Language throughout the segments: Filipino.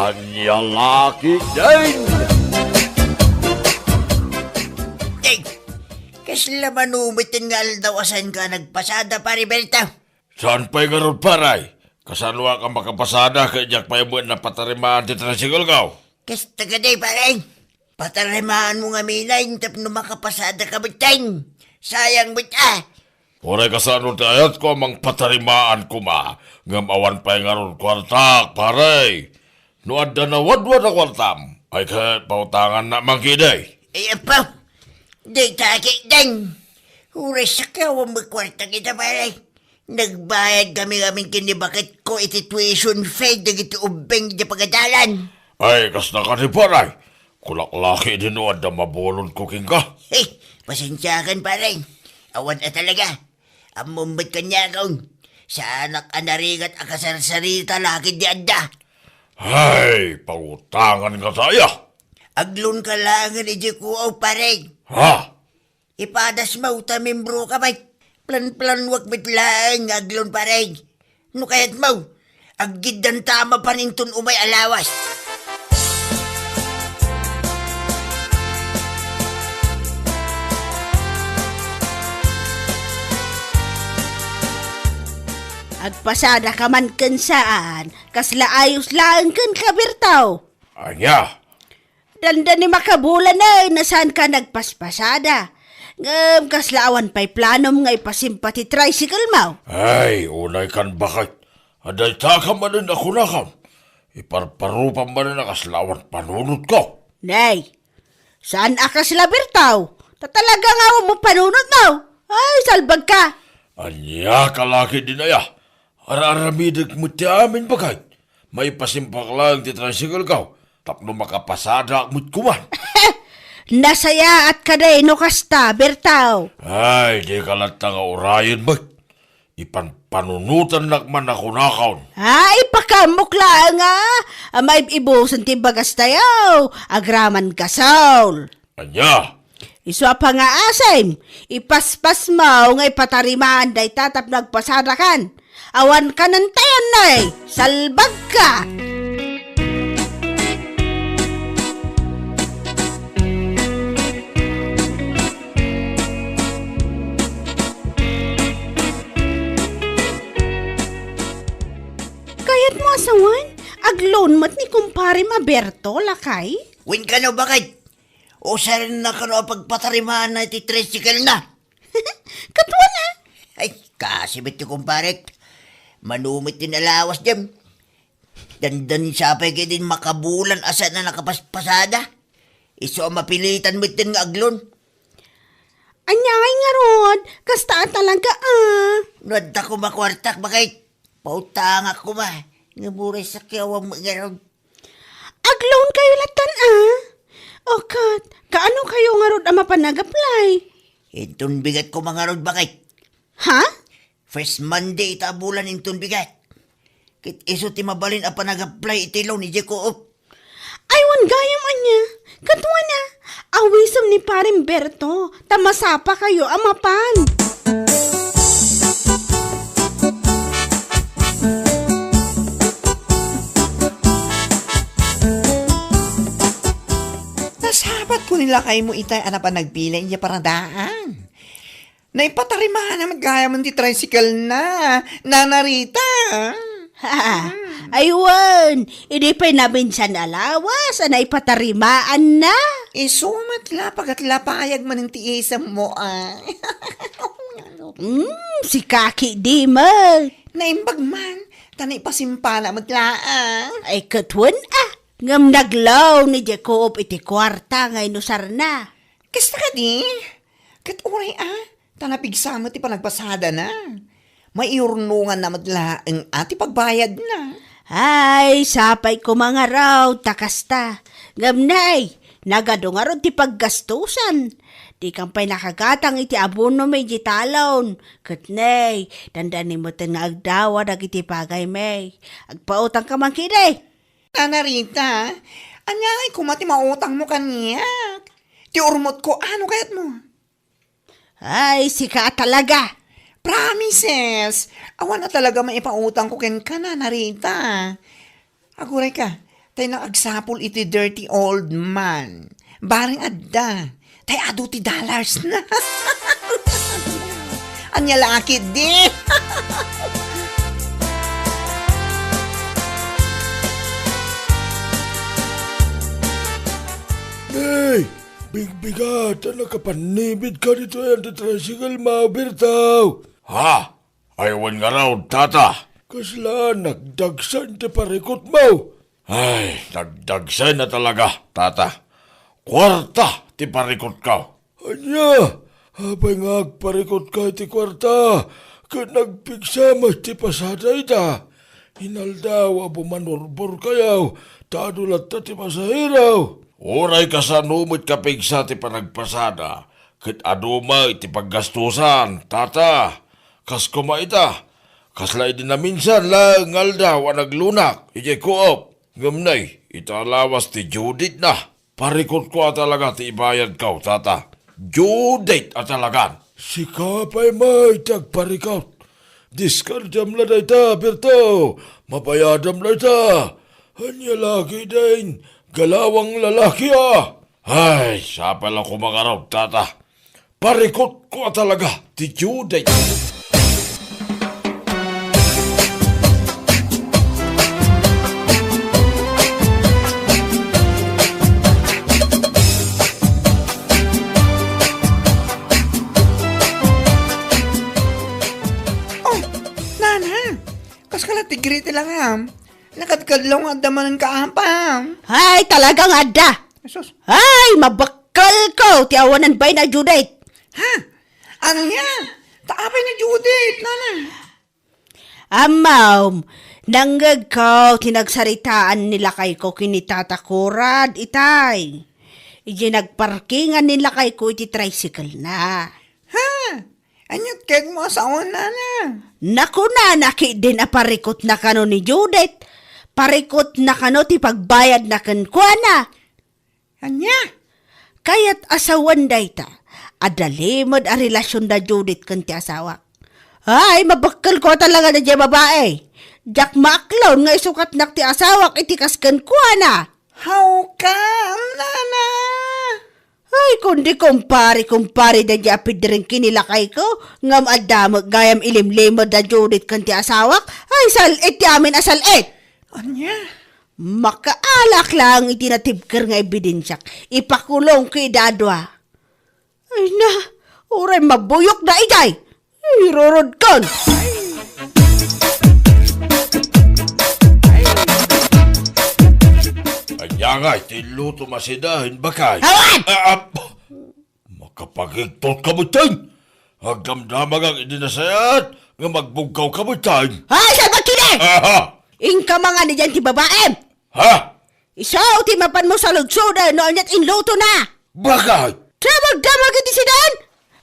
Anya laki din! Kasla manumitin nga daw asan ka nagpasada, Pariberto. Saan pa'y garod paray? Kasanwa ka makapasada kay Jack pa'y mo na patarimaan ti tricycle ka? Kasta ka day, pareng. Patarimaan mo nga minay, tapno makapasada ka biteng. Sayang bita. Oray kasano ti ayat ko mang patarimaan ko ma. Ngam awan pa'y garod kwartak, paray. No adda na wadwad na kwartam. Ay kahit pautangan na mangkiday. Apa? Di taki deng. Huray sa kawa magkwarta kita, pare. Nagbayad kami kini bakit ko iti tuition fee dagiti ubeng di pagadalan. Ay, kas na ka ni paray. Kulaklaki din no adda mabulon cooking ka. Pasensya kan, pare. Awan na talaga. Amumbat kanya kong. Sa anak anarigat akasarsarita laki di adda. Ay, pautangan ka saya. Aglon ka lang ni Jekuaw, pare. Ha? Ipadas mo, tamimbro ka ba? Plan-plan wag bitlang, aglon pareng. No kayat mo, agid dan tama pa nintun umay alawas. Agpasada ka man kan saan, kasla ayos lang kan kabirtaw. Anya? Danda ni makabulan na nasaan ka nagpaspasada. Ngam kaslaawan pa'y planom nga ipasimpati tricycle mo. Ay, unay kan bakit. Aday taka man din ako na kam. Iparparupan man din nakaslawan panunod ko. Nay, saan akas labirtaw? Tatalaga nga mo panunod mo. Ay, salbag ka. Anya kalaki din aya. Araramidag mo ti amin bakit. May pasimpak lang ti tricycle ka. Tapno makapasada mo't kuman. Nasaya at kaday no kasta, Bertaw. Ay, di ka lang nga urayan ba? Ipanpanunutan nakman ako nakaon. Ay, pakamukla nga. May ibusan ti bagas tayo. Agraman ka, Saul. Anya? Iswa pa nga asem. Ipaspas mo nga ipatarimaan day tatap nagpasada kan. Awan ka ng tayan na salbag ka. Kayat mo asawan? Aglon mat ni kumpare Maberto, lakay? Win ka no bakit? O saan na ka no pagpatarimaan na iti tricycle na? Katwa na. Ay, kasi ba't yung kumparek? Manumit din alawas dyan. Dandan sapay kayo din makabulan asa na nakapaspasada. Iso mapilitan mo din nga aglon. Anyay nga rod, kasta talaga Nuad ako makwartak bakit? Pautang ako ba? Nga buray sa kiyawang mga rod. Agloan kayo latan O kat, kaano kayo nga rod ang mapanag-apply? Intun bigat ko mga rod bakit? Ha? First Monday itabulan intun bigat. Kit iso ti mabalin apa nag-apply itilaw ni Jeko. Aywan gayam anya. Katwa na. Awisom ni Paring Berto. Tamasapa kayo amapan. Nasabat ko nila kay mo itay ana pa nagpila niya paradaan. Naipatarimahan na magkaya man ti tricycle na. Nanarita. Aywan. Hindi pa nabinsan alawas. Anay patarimaan na. Isumat lapagat lapayag man ang tiisam mo Si Kaki di man. Naimbag man. Tanay pasimpala matlaan. Ay katwan ngam naglaw ni Jacob iti kwarta ngay nusar na. Kasta ka di? Kat uray tanapigsa mo ti panagpasada na. May iurnungan na matlaang ati pagbayad na. Ay, sapay ko mga raw, takasta. Gamnay, nagado nga ron ti paggastusan. Di kang pa'y nakagatang iti abono may jitalon. Katnay, dandani mo tinagdawa na iti pagay may. Agpautang ka man kinay. Nanarita, anyay kumati mautang mo kaniya. Ti urmot ko, ano kayat mo? Ay, sika talaga. Promises! Awan na talaga maipautang ko ken ka na, Narita. Aguray ka, Tay nakagsapol iti dirty old man. Baring adda. Tay ado ti dollars na. Anya laki di. Hey, bigbigat, nakapanibid ka dito yan ti tricycle mo, Bertaw. Ha? Ayawan nga raw, tata. Kasla, nagdagsan ti parikot mo. Ay, nagdagsan na talaga, tata. Kwarta ti parikot ka. Anya, habay nga agparikot ka ti kwarta, ka nagpigsamas ti pasada ita. Hinaldaw, abumanorbor kayaw, tadulat ta ti pasahiraw. Oray ka sa numit kapig sa ti panagpasada, kat aduma iti paggastusan, tata. Kas kumaita, kaslay din na minsan lang aldaw ang naglunak, iti koop. Ngamnay, italawas ti Judith na. Parikot ko talaga ti ibayad ka, tata. Judith at talagan. Si kapay may tagparikot. Diskardam na day ta, Berto. Mapayadam na ta. Hanya lagi din. Galawang lalaki ah. Ay, sapal ako mga raw, tata. Parikot ko talaga ti Judith. Oh, nana. Kas ka tigriti lang ham. Nakadkadlaw nga daman ng kaampam. Ay, talagang adda. Sus. Ay, mabakal ko. Tiawanan ba'y na Judith? Ha? Ano yan? Taapay na Judith, nana. Amaw, nanggag ko, tinagsaritaan nila kay ko kinitatakurad, itay. Iji nagparkingan nila kay ko iti tricycle na. Ha? Anyot keg mo asawan, nana. Naku na, naki din a parikot na kano ni Judith. Parikot na kano ti pagbayad na kankwana. Anya? Kaya't asawan dayta, adalimod a relasyon da Judith kan ti asawak. Ay, mabakal ko talaga na di babae. Jack maklon nga isukat nak ti asawak iti kaskan kuana. How come, nana? Ay, kundi kumpari da di apid rin kinilakay ko. Ngam adamag gayam ilimlimod da Judith kan ti asawak. Ay, salit ti amin asalit. Anya? Makaalak lang itinatibker nga ebidensyak. Ipakulong kay dadwa. Ay na, oray mabuyok na itay. Irorod kon. Anya nga, tiluto masidahin bakay. Hawan! Makapagigtot ka mo tayo. Hagdamdamag ang idinasayat nga magbugkaw ka mo tayo. Ay, saan ba kini? Aha! Ingka mga ni dyan ti babae. Ha? Isaw, timapan mo sa lugsoda, noon ya't inluto na. Bakay? Damag iti sidan.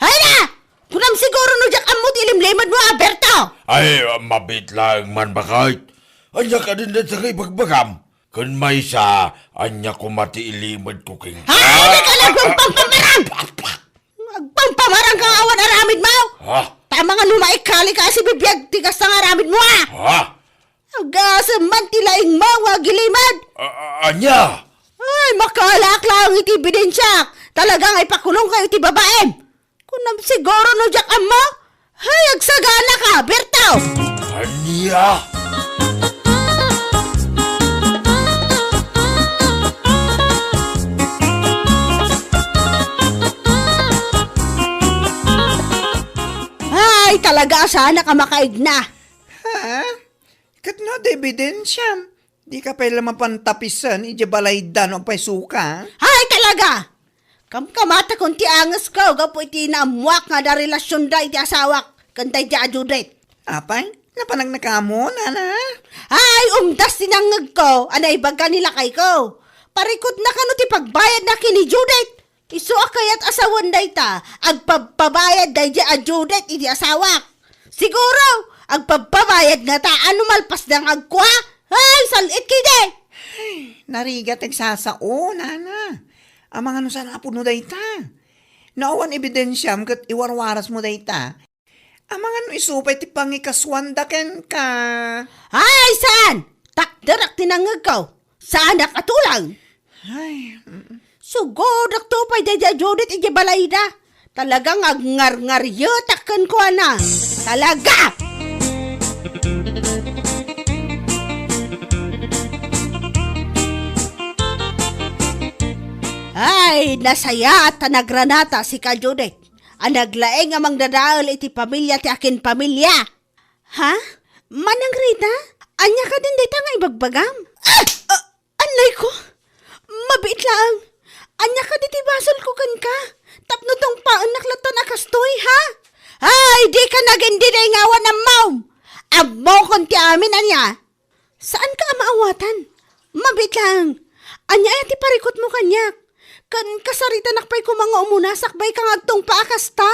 Ay na! Punam siguro no jak amot ilimlimad mo, Alberto. Ay, mabit lang man bakay. Anya ka din na sa kay bagbagam. Kun may sa, anya ko mati ilimad ko king. Ay, ka lang pamarang! Magpampamarang kang awan aramid mo. Ha? Tama nga lumaikali ka si bibiyag tigas ng aramid mo, ah. Ha? Agasaman tilaing mga gilimad. Anya? Ay, makalak lang iti ebidensyak. Talagang ipakulong kayo iti babae. Kunam siguro no jak amma. Ay, agsagana ka, Berto. Anya? Ay, talaga sana ka makaigna. Ha? Kat no, ebidensyam. Di ka pala mapantapisan, ijabalaydan o pa'y suka. Ay, talaga. Kamkamata kung ti angas ko, gapo iti naamuak nga da relasyon da iti asawak. Kantay ti Judith. Apay, napanag na ka mo, nana. Ay, umdas tinangag ko, anay baga nila kay ko. Parikot na kano ti pagbayad na kini Judith. Isu akayat asawan day ta, agpapabayad day di a Judith iti asawak. Siguro, agpapabayad nga ta, ano malpas ng agkwa? Ay, salit kide. Narigat nagsasao, nana. Ang mga no sana po no dayta. Nauwan ebidensyam kat iwarwaras mo dayta. Ang mga no isupay ti pangikaswandaken ka. Ay, saan? Takdarak tinangag ko. sa anak atulang. Ay, Sugod ak tupay dadya Judith iti balay na. Talagang agngar-ngaryatakan ko na. Talaga! Ay, nasaya at nagranata si ka Judith. Ang naglaeng amang dadaal iti pamilya ti akin pamilya. Ha? Manang Rita? Anya ka din dita nga ibagbagam? Anay ko? Mabit lang. Anya ka diti basol ko kan ka? Tapno tong paan naklatan na kastoy, ha? Ay, di ka nagindi na ingawan ng maum. Amo kon ti amin, anya. Saan ka maawatan? Mabit lang. Anya ay ti parikot mo kanyak. Kan kasarita nakpay ko mga umuna, sakbay kang agtong paakas ta.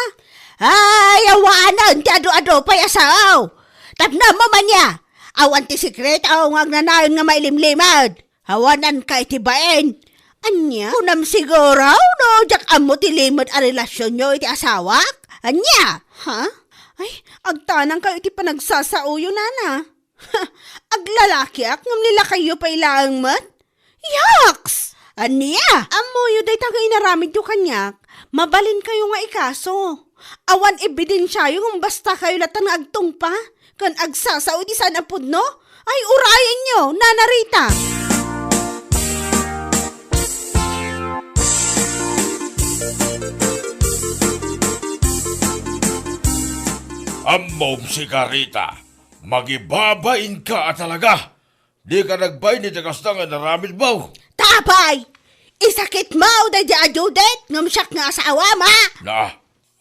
Ay, awanan, ti ado-ado pay asaw. Tapna mo man niya. Awan ti sikret, aw nga nanayon nga mailimlimad. Awanan ka itibain. Anya? Kunam siguro, no, jak amo ti limad a relasyon nyo iti asawak. Anya? Ha? Ay, agtanang kayo iti panagsasauyo, nana. Aglalaki ak, ngam nila kayo pa ilaang mat. Yaks! Anya? Amoyo day taga inaramid yung kanyak. Mabalin kayo nga ikaso. Awan ebidensya yung basta kayo latan nga agtong pa. Kan agsasao di sana pudno? Ay, urayan nyo, Nana Rita. Amom si Karita, magibabain ka talaga. Di ka nagbay ni Takasta nga naramid mo. Tapay! Isakit mo, dadya Judith, ngamsyak nga asawa, ma! Na,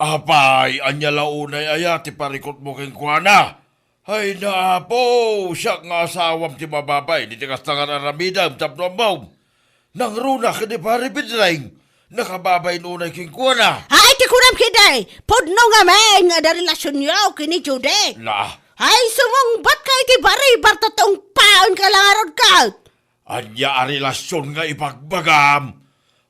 apay, anya launay aya, ti parikot mo keng kuana. Ay na po, siya nga asawam ti mababay, di Takasta nga naramidam, tapno mo. Nang runa ka di paripidring, nakababay nunay keng kuana. Ay, ti kunam kiday! Pudno nga men, nga da relasyon nyo kini Judith. Na, Ay, sumungbat ka iti bari, bartotong paon ka lang arod ka. anya a relasyon nga ipagbagam.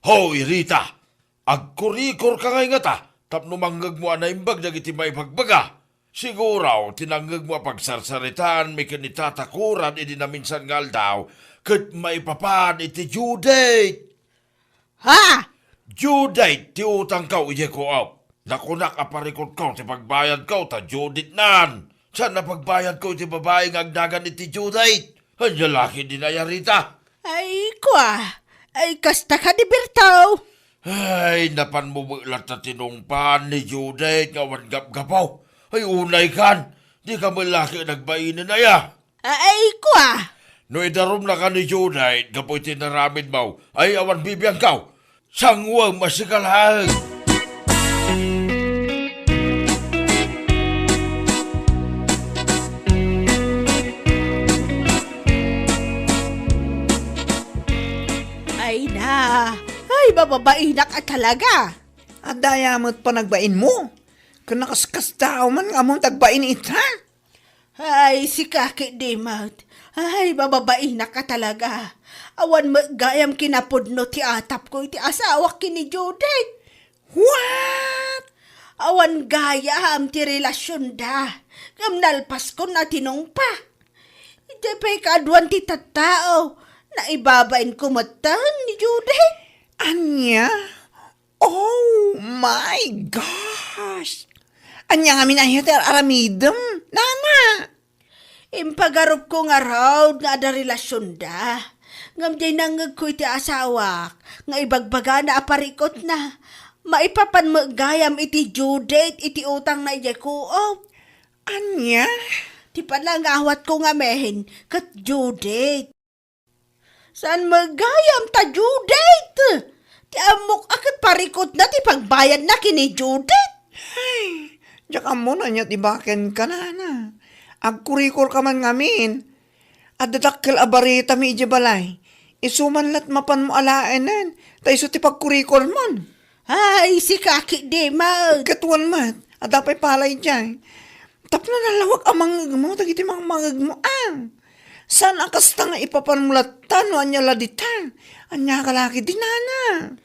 Hoy, Rita, agkurikor ka ngay nga ta, tapno manggag mo ana imbag dagiti maipagbaga. Siguraw, tinanggag mo pagsarsaritan, may kanitatakuran, idi na minsan nga aldaw, kat maipapan iti Judith. Ha? Judith, ti utang kaw, ije ko aw. Nakunak aparikot kaw, ti pagbayad kaw, ta Judith nan. Saan na pagbayad ko, ti babae nga agdagan iti Judith? Anya laki din aya, Rita. Ay, kwa. Ay, kasta ka di Bertaw. Ay, napan mo mulat na tinungpan ni Judith nga wangap-gapaw. Ay, unay kan, di ka malaki nagbainin na ya. Ay, kwa. No idarom na ka ni Judith, gapoy tinaramid mo, ay awan bibiyang kaw. Sangwang masikalahan. Ay na. Ay, bababainak ka talaga. at dayamot pa nagbain mo. Kung nakaskas tao man nga mong tagbain ita. Ay, si Kaki Dimot. Ay, bababain na ka talaga. Awan magayam kinapudno ti atap ko iti asawa kini Judith. What? Awan gayam ti relasyon da. Kamnalpas ko na tinong pa. Iti pa'y kaadwan ti tattao na ibabain ko matan ni Judith. Anya? Oh my gosh! Anya nga minahiyater aramidem, nana! Impagarup ko nga raw na ada relasyon da. Ngam di nangag ko iti asawak, nga ibagbaga na aparikot na. Maipapan magayam iti Judith, iti utang na iti kuop. Anya? Ti panangawat ko nga mehen, kat Judith. Saan magayam ta Judith? Ti amok akat parikot na ti pagbayad na kini Judith. Ay, diyak mo na niya tibaken ka na. Agkurikor ka man ngamin. At dadakkel abarita mi ije balay. Isumanlat mapan mo alaanan. Taiso ti pagkurikor mon. Ay, si Kaki Dimot. Katuan mat. At dapay palay dyan. Tapno nalawag ang mangag mo. Tagiti mga mangag mo ang. Saan akasta nga ipapanmulatan o anya laditan? Anya kalaki din nana.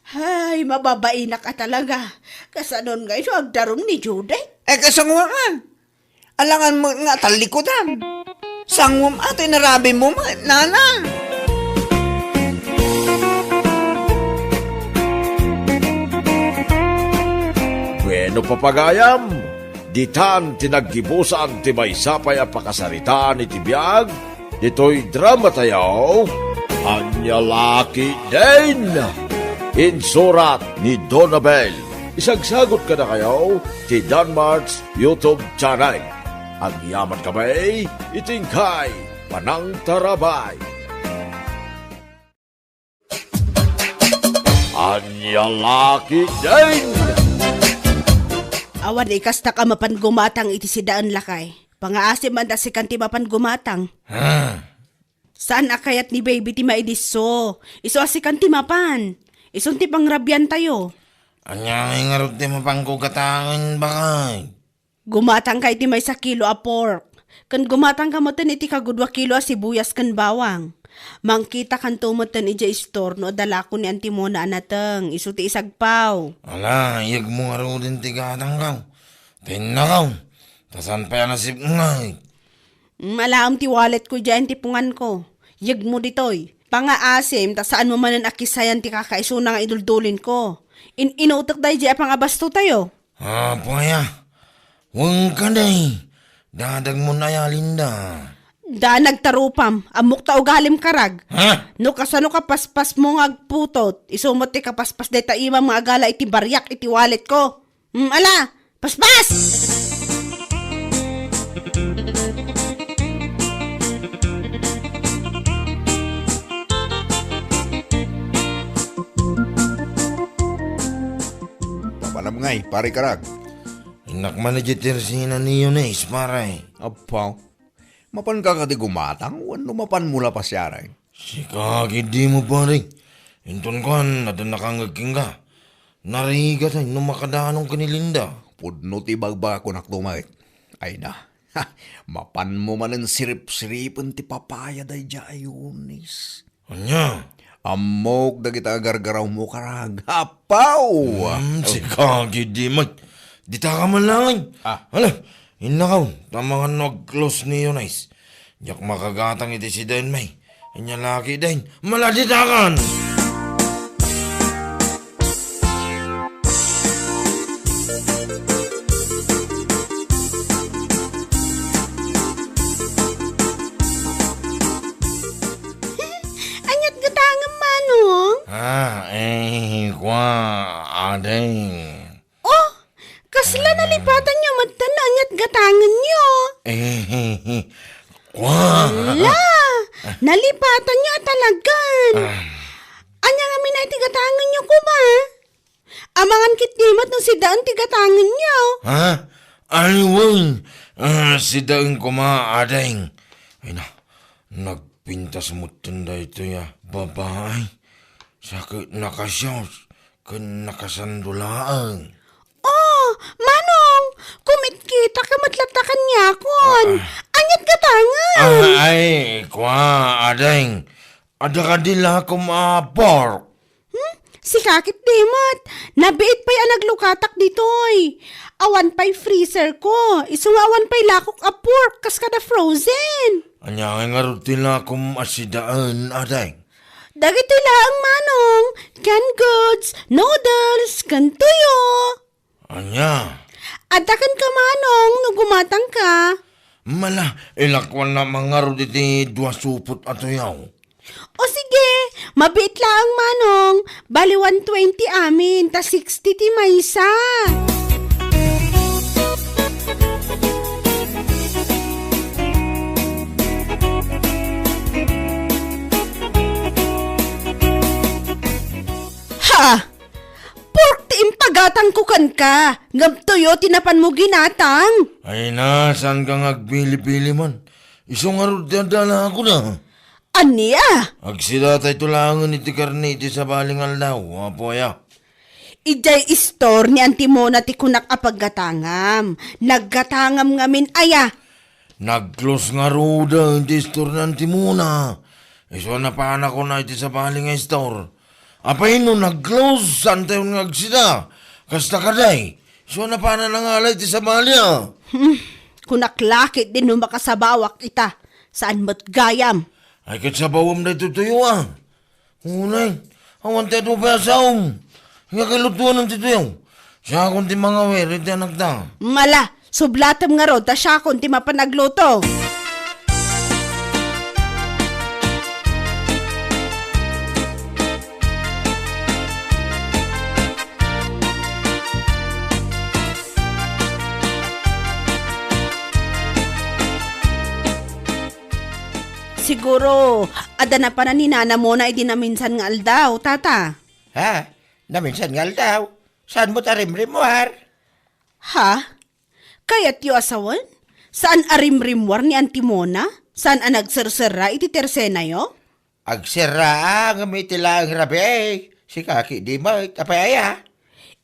Ay, mababain na ka talaga. Kasanon nga ito agdarom ni Judith. Kasangwa nga. Alangan mo nga talikodan. Sangwam ate narabi mo, nana. no papagayam, ditan tinaggibusan ti may sapay a pakasaritaan iti biyag, dito'y drama tayo, Anya Laki din! Insurat ni Donabel. Isagsagot ka na kayo ti Danmarks YouTube channel. Ang yaman kamay, itingkay, panang tarabay. Anya Laki din! Awan ikas na ka mapan gumatang iti si Daan Lakay. Pangaasim man si kanti mapan gumatang. Saan akayat ni baby ti maidiso? Iso si kanti mapan. Isun ti pangrabyan tayo. Anya nga rin di mapangkugatangan bakay. Gumatang kay ti may 1 kilo a pork. Kan gumatang ka mo ten iti kagudwa kilo a sibuyas kan bawang. Mangkita kan tumutan ija store no dala ko ni Antimona anateng. Isu ti isagpaw. Ala, iyag mo nga rin din tigatang kaw. Tinakaw. Tasan pa yan nasip ngay. Malaam ti wallet ko dyan ti pungan ko. Yag mo ditoy. Pangaasim, ta saan mo man ang akisayan ti kakaisuna nga iduldulin ko. Inutak dahi dyan pangabasto tayo. Paya. Huwag ka day. Dadag mo na ya, Linda. Da nagtarupam, amok ta ugalim karag. Ha? No kasano ka paspas mo nga agputot, isumot ti kapaspas day ta ima mga agala iti baryak iti wallet ko. Ala, paspas! Papanam ngay, pare karag. Inak man na jitirsina niyo na ismaray. Apaw. Mapan ka kati gumatang, wano mapan mula pa siya rin. Si kagid di mo pare. Inton kan, nadan nakangagking ka. Nariga tayo nung makadaanong kanilinda. Pudno ti bagba ko naktumait. Ay na. Ha, mapan mo man ang sirip-siripan ti papaya day dya ayunis. Anya? Amok da kita gargaraw mo karag. Apaw! Si kagid di mo. Dita ka man lang. Hala, inakaw. Tamangan nag-close niyo nice. Yak makagatang iti si Den May. Anya laki din. Maladitakan! Anyat gatangan manong? Kwa, adeng. Oh, kasla nalipatan niyo matan na anyat gatangan niyo. Kwa. La, nalipatan niyo talagan. Anya nga minay tigatangan niyo ko ba? Amangan kitnimat ng si Daan tigatangan niyo. Ha? Ayun. Si daing kumaadeng. Ay na, nagpintas mo tanda ito ya, babae. Sakit nakasyos, kan nakasandulaan. Oh, manong, kumit kita ka matlatakan niya kon. Anyat gatangan. Ay, kwa, adeng. Ada ka dila kumapor. Si kakit demot, nabiit pa'y anaglukatak ditoy. Awan pa'y freezer ko, isungawan pa'y lakok a pork, kas kada frozen. Anya nga rutin na kumasidaan, adeng. Dagito lang manong, canned goods, noodles, kantuyo. Anya? Adakan ka manong, nugumatang ka. Mala, ilakwan na mga ruditi dua supot ato yaw. O sige, mabiit lang manong, bali 120 amin, ta 60 ti maysa. Ha! Pork ti impagatang kukan ka, ngabtoyo tinapan mo ginatang. Ay na, saan ka ngagbili-bili man? Isong arod dala ako na. Aniya? Agsida tayo tulangan iti karne iti sa baling aldaw, apo ya. Ijay istor ni Antimona ti kunak apaggatangam. Naggatangam ngamin aya. Nag-close nga ruda, iti store na Antimona. Iso na pa anak ko na iti sa baling store. Apay no, nag-close, saan tayo ngagsida? Kasta ka day. Iso na pa na nangalay iti sa balya. Kunak lakit din nung makasabawak ita. Saan mo't gayam? Ay kat sa bawam na ito tayo ah. Unay, awan tayo pa sa Nga kalutuan ng tito. Siya kung ti mga weri ti anak da. Mala, sublatam nga ro, ta siya kung ti mapanagluto. Siguro, ada na pa na ni nana mo na idinaminsan nga aldaw, tata. Ha? Naminsan nga daw. Saan mo tarimrim mo, har? Ha? Kaya't yu asawan? Saan arimrimwar ni Antimona? Saan ang nagsirsira iti tersena yo? Agsira nga may tilang rabi. Si kaki di mo, tapaya.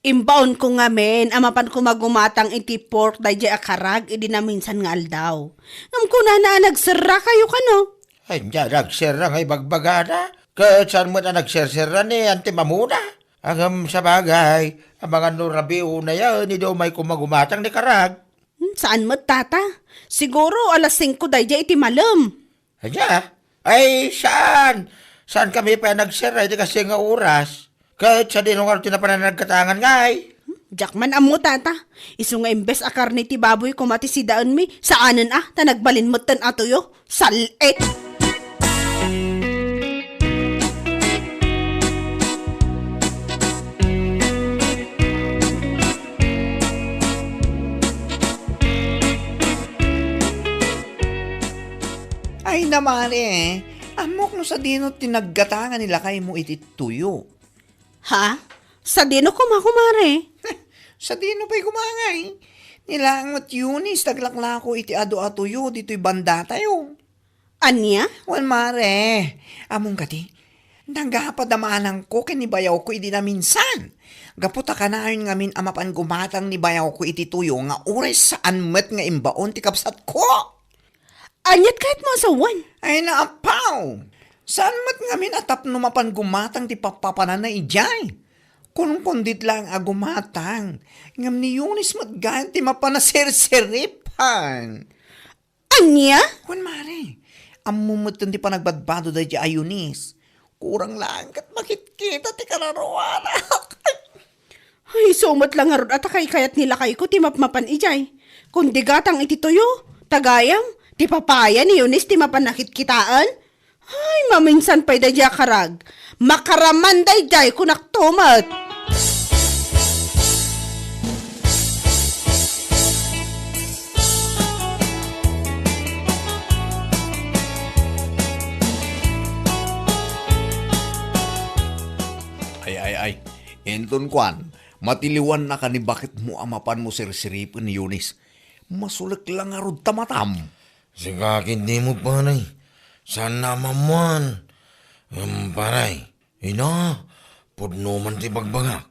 Imbaon ko nga men, amapan ko magumatang iti pork dayjay akarag idinaminsan nga aldaw. Ngam ko na nagsira kayo kano? Ay, niya, nagsira nga ibagbagana. Kahit saan mo na nagsira ni Auntie Mamuna. Agam sa bagay, ang mga nurabi una yan, hindi daw may kumagumatang ni Karag. Saan mo tata? Siguro alas 5 dayjay iti malam. Anya? Ay, saan? Saan kami pa nagsira? Iti kasi nga oras. Kahit sa dinungar tinapanan nagkatangan nga ay. Jakman amo tata. Isu nga imbes akar ni ti baboy kumati si daan mi. Saanan ta nagbalin mo tan atoyo. Salit! Ay naman amok no sa dino tinaggatangan nila kay mo iti tuyo. Ha? Sa dino kumakumare? Sa dino pa'y kumangay. Nilang at Yunis, taglakla ko iti ado-atuyo, dito'y banda tayo. Anya? Wan mare, among kati, nagapadamanang ko kinibayaw ko iti na minsan. Gaputa ka na yun ngamin amapan gumatang ni bayaw ko iti tuyo nga oras saan met nga imbaon ti kapsat ko. Anyat kahit mo asawan? Ay naapaw! Saan mat ngamin atap numapan gumatang ti papapanan na ijay? Kung kundit lang agumatang, ngam ni Yunis mat gayan ti mapanaser-seripan. Anya? Kung mare, amumutan ti panagbadbado da di ayunis. Kurang lang kat makit-kita ti kararuana. Ay, sumat lang nga ron at kayat nila kay ko ti mapmapan ijay. Kung digatang iti tuyo, tagayam, ti papaya ni Yunis ti mapanakit kitaan. Ay, maminsan pa'y dadya karag. Makaraman dayjay kunak tumat. Ay. Enton kwan, matiliwan na ka ni bakit mo amapan mo sirsiripin ni Yunis. Masulik lang nga ron tamatam. Sikakin di mo panay. Saan naman man. Paray. Ina, pudno man ti bagbagak.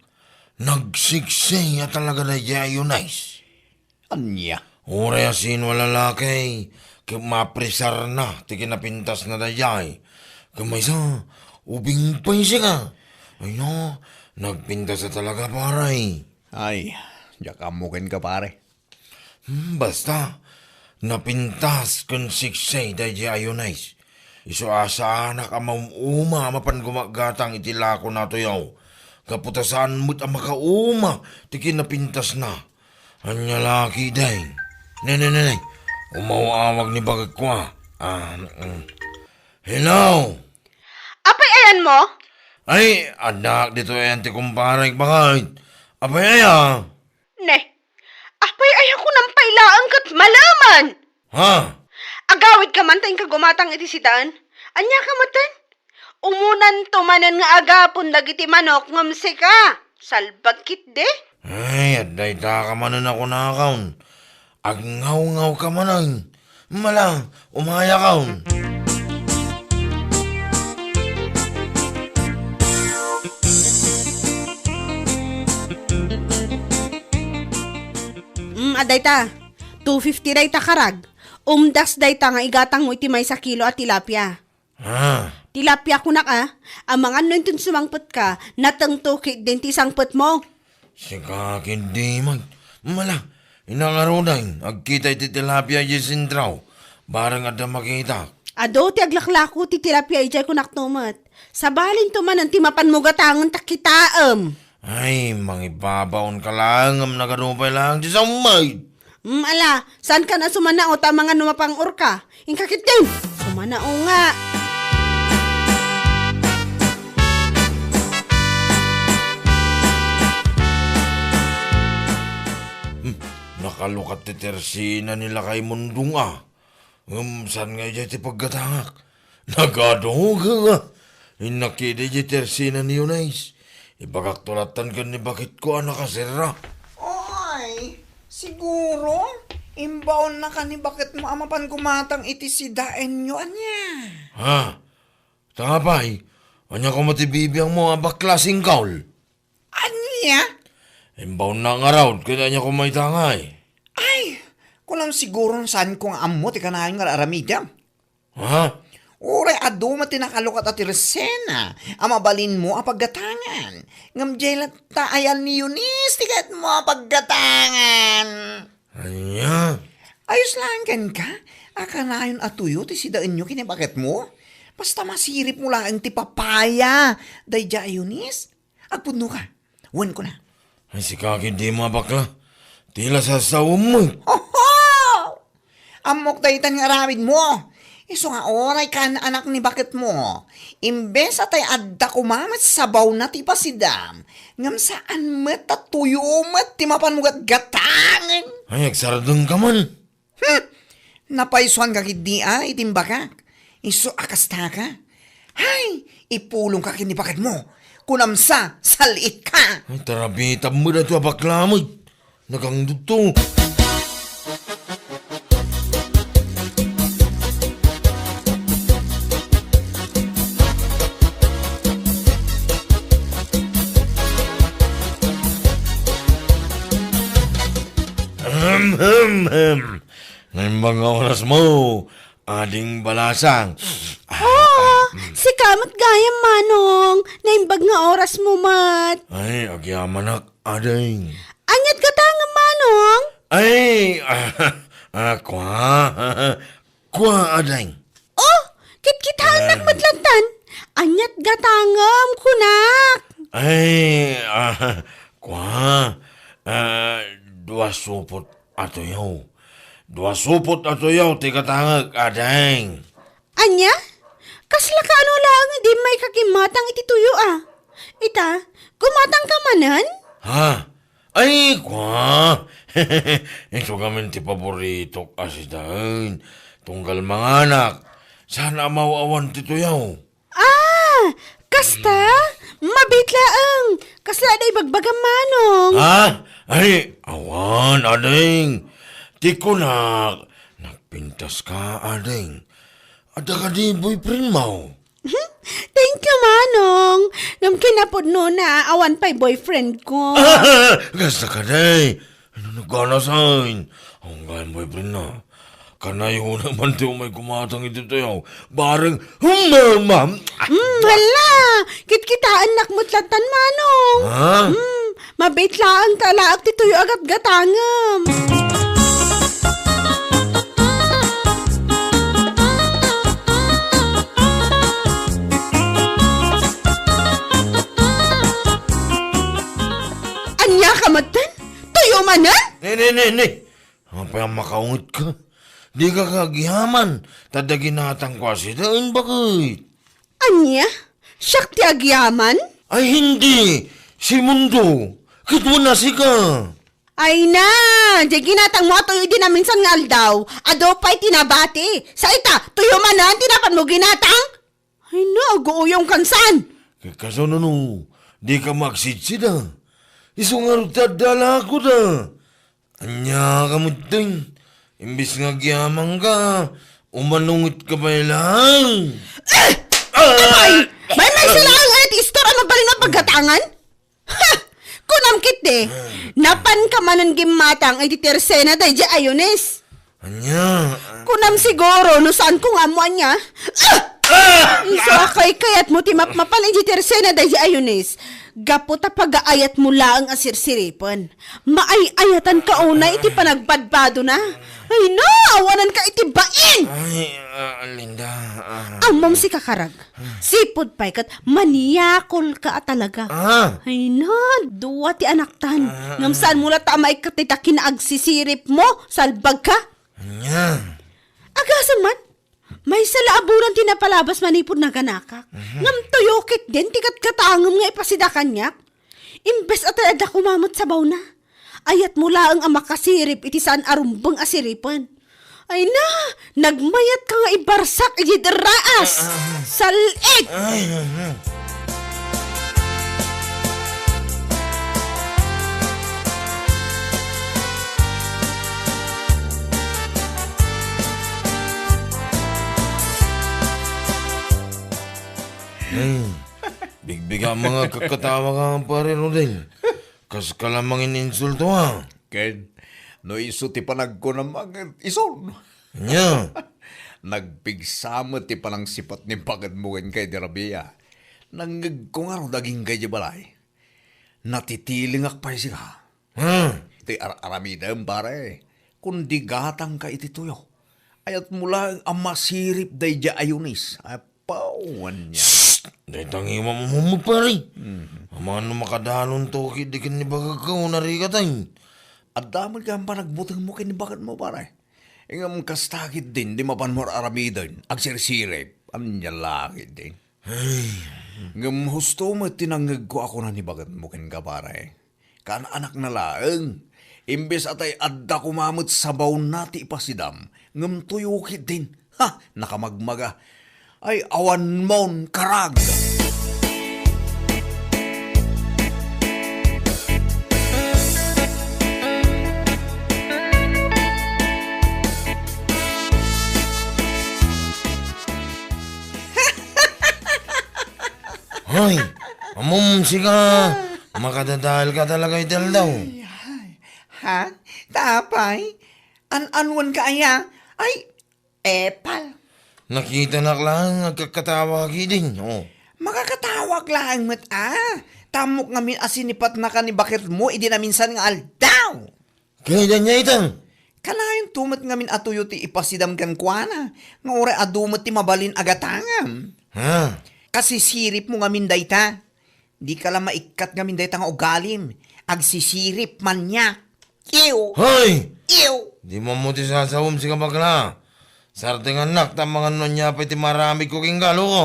Nagsiksay at talaga na yayo nice. Anya? Ure asin wala lakay. Mapresar na, ti kinapintas na dayay. Kamay sa, ubing pa siya ka. Ay no, nagpintas na talaga paray. Ay, jakamukin ka pare. Basta, napintas kun siksay dayay nice. Iso asa anak amam uma mapan gumagatang itilako na to yaw. Kaputasaan mo't ang makauma, ti kinapintas na. Anya laki day. Neneneneng. Umawawag ni bagag ko Hello? Apay ayan mo? Ay, anak, dito yan ti kumparay bakit? Apay aya? Ne, apay ayan ko ng pailaan kat malaman. Ha? Agawid ka man tayong kagumatang iti sitaan. Anya ka matan? Umunan tumanan nga agapon dagiti manok ngamse ka. Salbagkit de. Ay, aday ta ka manan ako nakakaon. Agngaw-ngaw ka manan. Malang, umaya kaon. Aday ta. 250 day ta karag. Das day ta nga igatang mo iti may sa kilo at tilapia. Ha? Tilapia ko na ka. Ang mga nunton sumangpot ka, natangtukit din ti sangpot mo. Sikakin di man. Malang, inangarunan. Agkita iti tilapia yisindraw. Barang ada makita. Ado ti aglaklako ti tilapia ijay ko naktumat. Sa balin to man ang timapan mo gatangon takitaam. Ay, mangibabaon ka lang, am nagadupay lang di sa umay. Ala, saan ka na sumanao ta mga numapang orka? Ingkakit din! Sumanao nga! Nakalukat ti tersina nila kay mundong saan nga dyan ti pagkatangak? Nagadong ka nga. Inakidi dyan tersina ni Yunais. Ibagaktulatan ka ni bakit ko nakasira. Oy, siguro, imbaon na ka ni bakit mo amapan kumatang iti si daen nyo, anya. Ha? Tangapay, anya ko matibibiyang mo baklasing kaul. Anya? Imbaw na nga raw, kaya niya ko may tangay. Ay, kulang siguro saan kong amo ti kanayon nga aramidam. Ha? Uray ado mati nakalukat at resena. Amabalin mo ang paggatangan. Ngam jelat taayan ni Eunice, tigat mo ang paggatangan. Anya? Ayos lang kan ka. Akanayon atuyo ti sidaan nyo kinibakit mo. Basta masirip mo lang ang ti papaya. Dayja Eunice, agpuno ka. Wan ko na. Ay si Kaki di mga bakla. Tila sa sawam mo. Oho! Amok daytan nga aramid mo. Iso nga oray ka na anak ni bakit mo. Imbes atay adda kumamat sabaw na ti pasidam. Ngam saan met at tuyo met ti mapanugat gatangan. Ay, agsaradong ka man. Napaisuan ka kidi itimbakak. Iso akasta ka. Hay, ipulong ka kini bakit mo. Kunamsa, salit ka. Ay, tarabitam mo na ito bakla mo. Nagang duto. Ngayong mga oras mo, ading balasang. Si kamot gayam manong, naimbag nga oras mo mat. Ay, agyamanak, ading. Anyat ka ta nga manong? Ay, kwa, ading. Oh, kit-kitanak matlantan. Anyat gatangam kunak. Ay, dua supot ato yaw. Dua supot ato yaw, tikatangag, ading. Anya? Kasla ka ano lang, di may kakimatang iti tuyo Ita, kumatang ka manan? Ha? Ay, kwa. Ito kami ti paborito kasi dahil. Tunggal mga anak. Sana mawawan ti tuyaw. Kasta? Mabitlaang. Kasla day bagbagam manong. Ha? Ay, awan, ading. Ti ko na. Nagpintas ka, ading. Ada ka di boyfriend mo. Thank you, manong. Ngam kinapod no na awan pa'y boyfriend ko. Gasta ka day. Ano nagkanasain? Ang gayang boyfriend na. Kanayo naman ti umay kumatang ito tayo. Bareng humamam. Hala, kitkitaan nakmutlatan manong. Ha? Mabitlaang talaak ti tuyo agat gatangam. Anya ka matan? Tuyo manan? Ne. Apa yang makaungit ka? Di ka kagihaman. Tadagin natang kwasi daan bakit? Anya? Siyak ti agyaman? Ay hindi. Si Mundo. Kitmo na si ka. Ay na, di ginatang mo tuyo din na minsan nga aldaw. Ado pa'y tinabati. Sa ita, tuyo manan, tinapan mo ginatang? Ay na, aguuyong kansan. Kaso no, di ka magsitsida. Isungarot tadala ko da. Anya ka mo ting. Imbis nga giyamang ka, umanungit ka ba lang? May sila ang istor ang mabaling na pagkatangan? Ha! Kunam kit napan ka manan gimatang ay titersena day di ayones. Anya? Kunam siguro no saan kung amo niya. Iso akay kayat mo timap mapalay di tersena day di ayones. gapo ta pag-aayat mo lang ang asirsiripan. Maay-ayatan ka una iti panagpadpado na. Ay na, awanan ka iti bain! Ay, Linda. Amam si kakarag. Sipod pa'y kat maniyakol ka talaga. Ay na, duwa ti anak tan. Ngam saan mo na tamay katita kinagsisirip mo, salbag ka? Nya. Agasan man, may salaaburan tinapalabas manipod na ganaka. Ngam tuyokit din, tikat katangam nga ipasida kanyak. Imbes at ada kumamot sa baw na. Ayat mula ang makasirip iti saan arumbang asiripan. Ay na, nagmayat ka nga ibarsak iti deraas. Salig! Bigbiga mga kakatawa ka pare Rodel. Kas ka lamang ininsulto ha. Ken, no iso ti panag ko na mga ison. Nya. Nagpigsama ti panang sipat ni pagad mo kay Dirabia. Nanggag ko nga ro daging kay Jabalay. Natitiling akpay siya. Iti aramidem pare. Kundi gatang ka iti tuyo. Ayat mula ang masirip day ja ayunis. Apawan niya. Dahil tangi mo pare. Amano makadalon to kidikin ni baga ka narikatay. At damag ka pa nagbutang mo kinibakat mo pare. Ingam kastakit din, di mapan mo aramidon. Agsirsirip, anya langit din. Ngam husto mo tinanggag ko ako na nibagat mo kin ka pare. Kan anak na laeng. Imbes atay adda kumamot sa baw nati ipasidam. Ngam tuyukit din. Ha, nakamagmaga. Ay awan mon karag. Hoy, amom siga. Makadadahal ka talaga ital daw. Ha? Tapay? An-anwan ka aya? Ay, epal. Nakita na lang nagkakatawa din. Oh. Makakatawag lang mat Tamok ngamin asinipat na ka ni bakit mo, idi na minsan nga aldaw. Kaya niya itang. Kalayon tumat ngamin atuyo ti ipasidam kan kuana. Nga ore adumot ti mabalin agatangam. Ha? Kasi sirip mo ngamin dayta. Di ka lang maikat ngamin dayta nga ugalim. Agsisirip man niya. Ew! Hoy! Ew! Di mo mo ti sasawom si kabakla. Sarte nga nak, tamang ano niya pa iti marami ko king galo ko.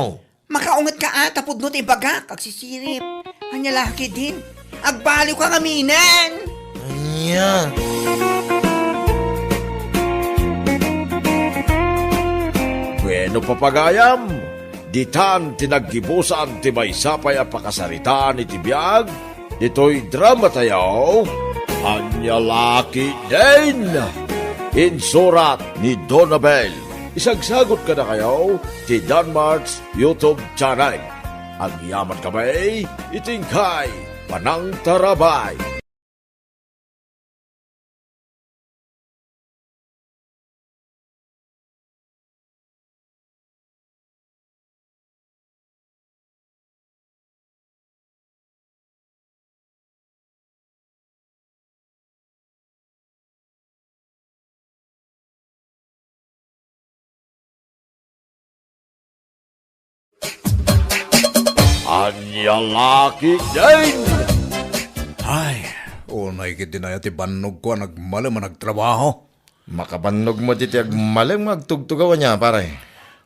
Makaungat ka tapod no ti bagak. Agsisirip. Anya laki din. Agbaliw ka ngaminan. Anya. Bueno papagayam, ditan tinaggibusan ti may sapay a pakasaritaan iti biyag, dito'y drama tayo, Anya Laki din! Insurat ni Donabel. Isagsagot ka na kayo ti Danmarks YouTube channel. Ang yaman kamay, itingkay, Panang Tarabay. Anya Laki din! Ay, unay kiti na yati banog ko nagmalam nagtrabaho. Makapanog mo titi agmalang magtugtugawan niya, pare.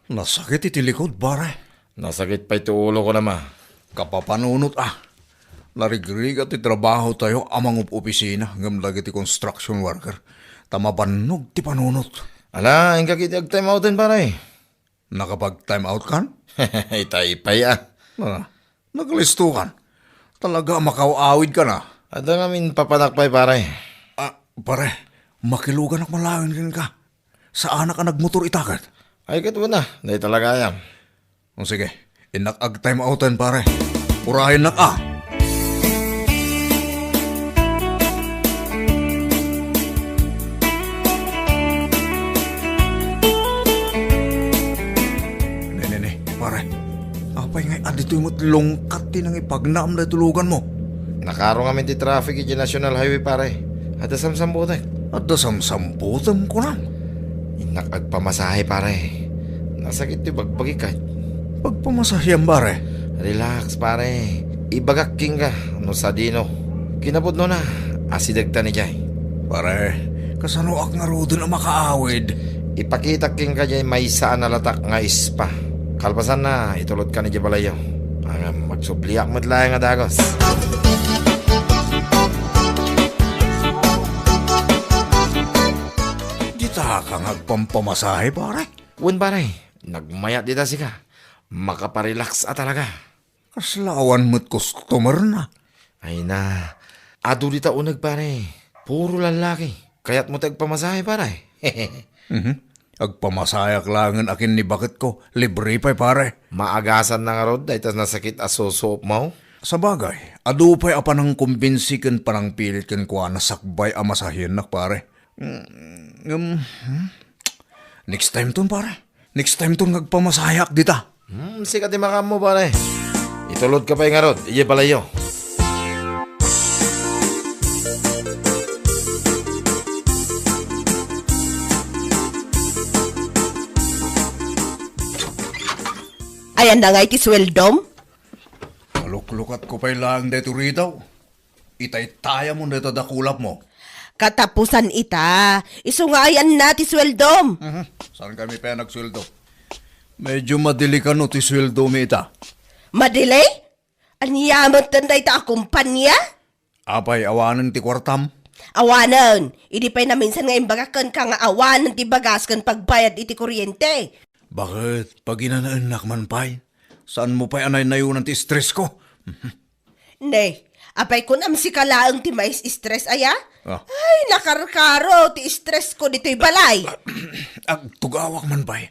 Nasakit iti likod, pare. Nasakit pa ito ulo ko naman. Kapapanunot Narigrig at trabaho tayo amang opisina ngam lagi ti construction worker. Tamabanog ti panunot. Ala, ang kakiti ag-time outin, pare. Nakapag-time out kan? Itay-ipay Naglistukan. Talaga makaawid ka na. At ang amin papanakpay, pare. Pare, makilugan ak malawin rin ka. Saan ka nagmotor itakat? Ay, katuwa na. Dahil talaga yan. O sige, inak-ag-time outan, pare. Urahin na ka. Apay ngay adito yung lungkat din ang ipagnaam na tulugan mo. Nakarong amin ti traffic iti National Highway pare. At samsambutek. At dasamsamputam ko na. Inak agpamasahe pare. Nasakit ti bagbagikat. Pagpamasahyang bare. Relax pare. Ibagakking ka. No sa dino. Kinabod no na. Asidagta ni Jay. Pare, kasano ak nga ro na makaawid. Ipakita king ka Jay may saan na latak nga ispa. Kalpasan na. Itulot ka ni Jay Balayo. Ang magsubliak madlaya nga dagos. Di ta ka nga agpampamasahe pare. Wen pare. Nagmayat dita si ka. Makaparelax at talaga. Kaslawan mo't customer na. Ay na. Ado dita unag pare. Puro lalaki. Kaya't mo tagpamasahe pare. Agpamasayak langan akin ni bakit ko. Libre pa'y pare. Maagasan na nga rod. Dahil tas nasakit asusop mo. Sa bagay, adu pa'y apa nang kumbinsikan parang pilit kan kuha na sakbay amasahin nak pare. Next time ton pare. Next time ton ngagpamasayak dita. Sikat di makam mo pare. Itulod ka pa yung nga rod. Iye palayo. Ayan na nga iti sweldom. Maluklukat ko pa'y lang dito ritaw. Itay-taya mo dito dakulap mo. Katapusan ita. Iso nga ayan na ti sweldom. Saan kami pa nagsweldo? Medyo madilikano ti sweldo mi ita. Madili? Anyamot tanda ita a kumpanya? Apay awanan ti kwartam. Awanan. Idi pa'y na minsan nga imbagakan ka nga awanan ti bagas kan pagbayad iti kuryente. Bakit? Pag inanaanak man pa'y? Saan mo pa'y anay nayunan ti stress ko? Ne, apay kun am si kalaang ti mais stress aya? Ah. Ay, nakarkaro ti stress ko dito'y balay. Tugawak man pa'y.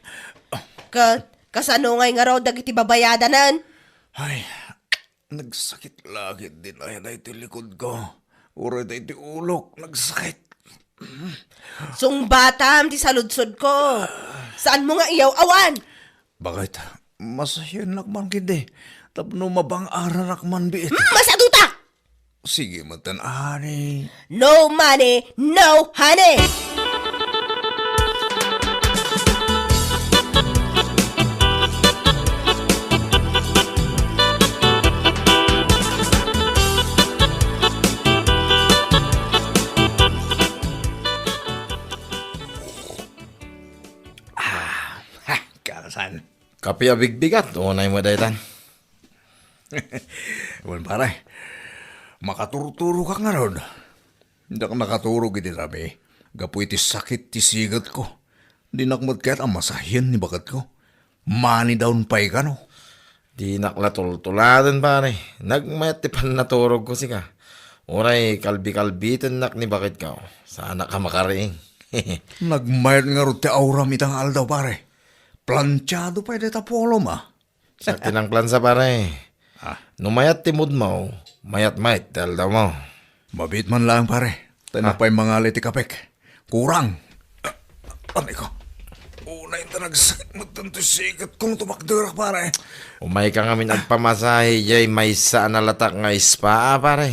Kasano ngay nga raw dagiti babayadanan? Ay, nagsakit lagi din ay ti likod ko. Uray na ti ulok, nagsakit. Sungbatam ti saludsod ko. Saan mo nga iyaw awan? Bakit? Masahin nakman kindi. Tapno mabang ararak man biit. Masaduta! Sige matan ani. No money, no honey! Kakasan. Kapi abigbigat. Unay mo daytan. Wan pare. Makaturturo ka nga ron. Hindi ka nakaturo giti rami. Gapu iti sakit ti sigat ko. Di nakmat kaya't ang masahin ni bakat ko. Money down pa'y ka no. Di naklatultuladan pare. Nagmayat ti pan naturog ko si ka. Unay kalbi-kalbitan nak ni bakit ka. Sana ka makariing. Nagmayat nga ron ti auram itang aldaw pare. Planchado pa'y deta polo ma. Sakti ng plansa pare. Numayat timod mo. Mayat-mayat dahil daw mo. Mabit man lang pare. Tayo pa'y mga liti kapek. Kurang. Anay ko. Unay ta nagsakit mo tanto sikat kung tumakdura pare. Umay ka nga minagpamasahe jay may saan nalatak nga spa pare.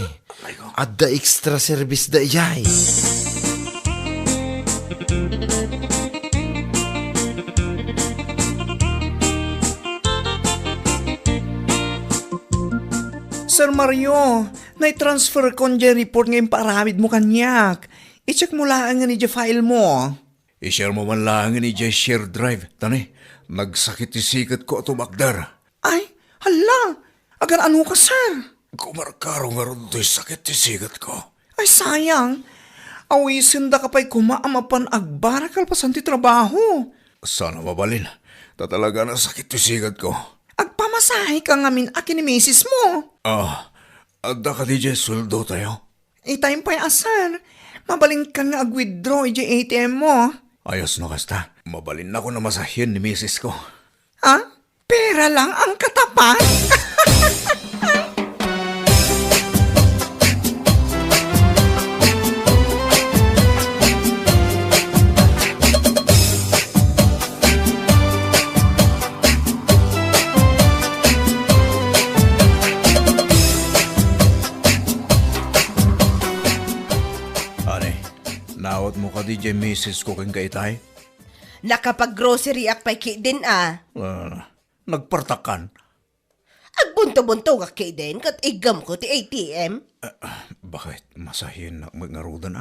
At da extra service da jay. Sir Mario, na-transfer ko niya report ngayon paramid mo kanyak. I-check mo lang nga ni file mo. I-share mo man lang ni Jay share drive. Tani, nagsakit ti sikat ko ato bakdar. Ay, hala, agan ano ka, sir? Kumarkaro nga ron to'y sakit ti sikat ko. Ay, sayang. Awisin da ka pa'y kumaamapan agbarakal pasan ti trabaho. Sana mabalin. Tatalaga na sakit ti sikat ko. Agpamasahe ka ngamin akin ni misis mo. Adda ka di Jay suldo tayo. Itime pa'y asar. Mabaling ka nga ag-withdraw yung ATM mo. Ayos no kasta. Mabalin na ko na masahin ni misis ko. Ha? Pera lang ang katapat? pa di dyan misis ko kang kaitay. Nakapag-grocery ak pa'y ki din Nagpartakan. Agbunto-bunto ka ki din kat igam ko ti ATM. Bakit? Masahin na ngarudan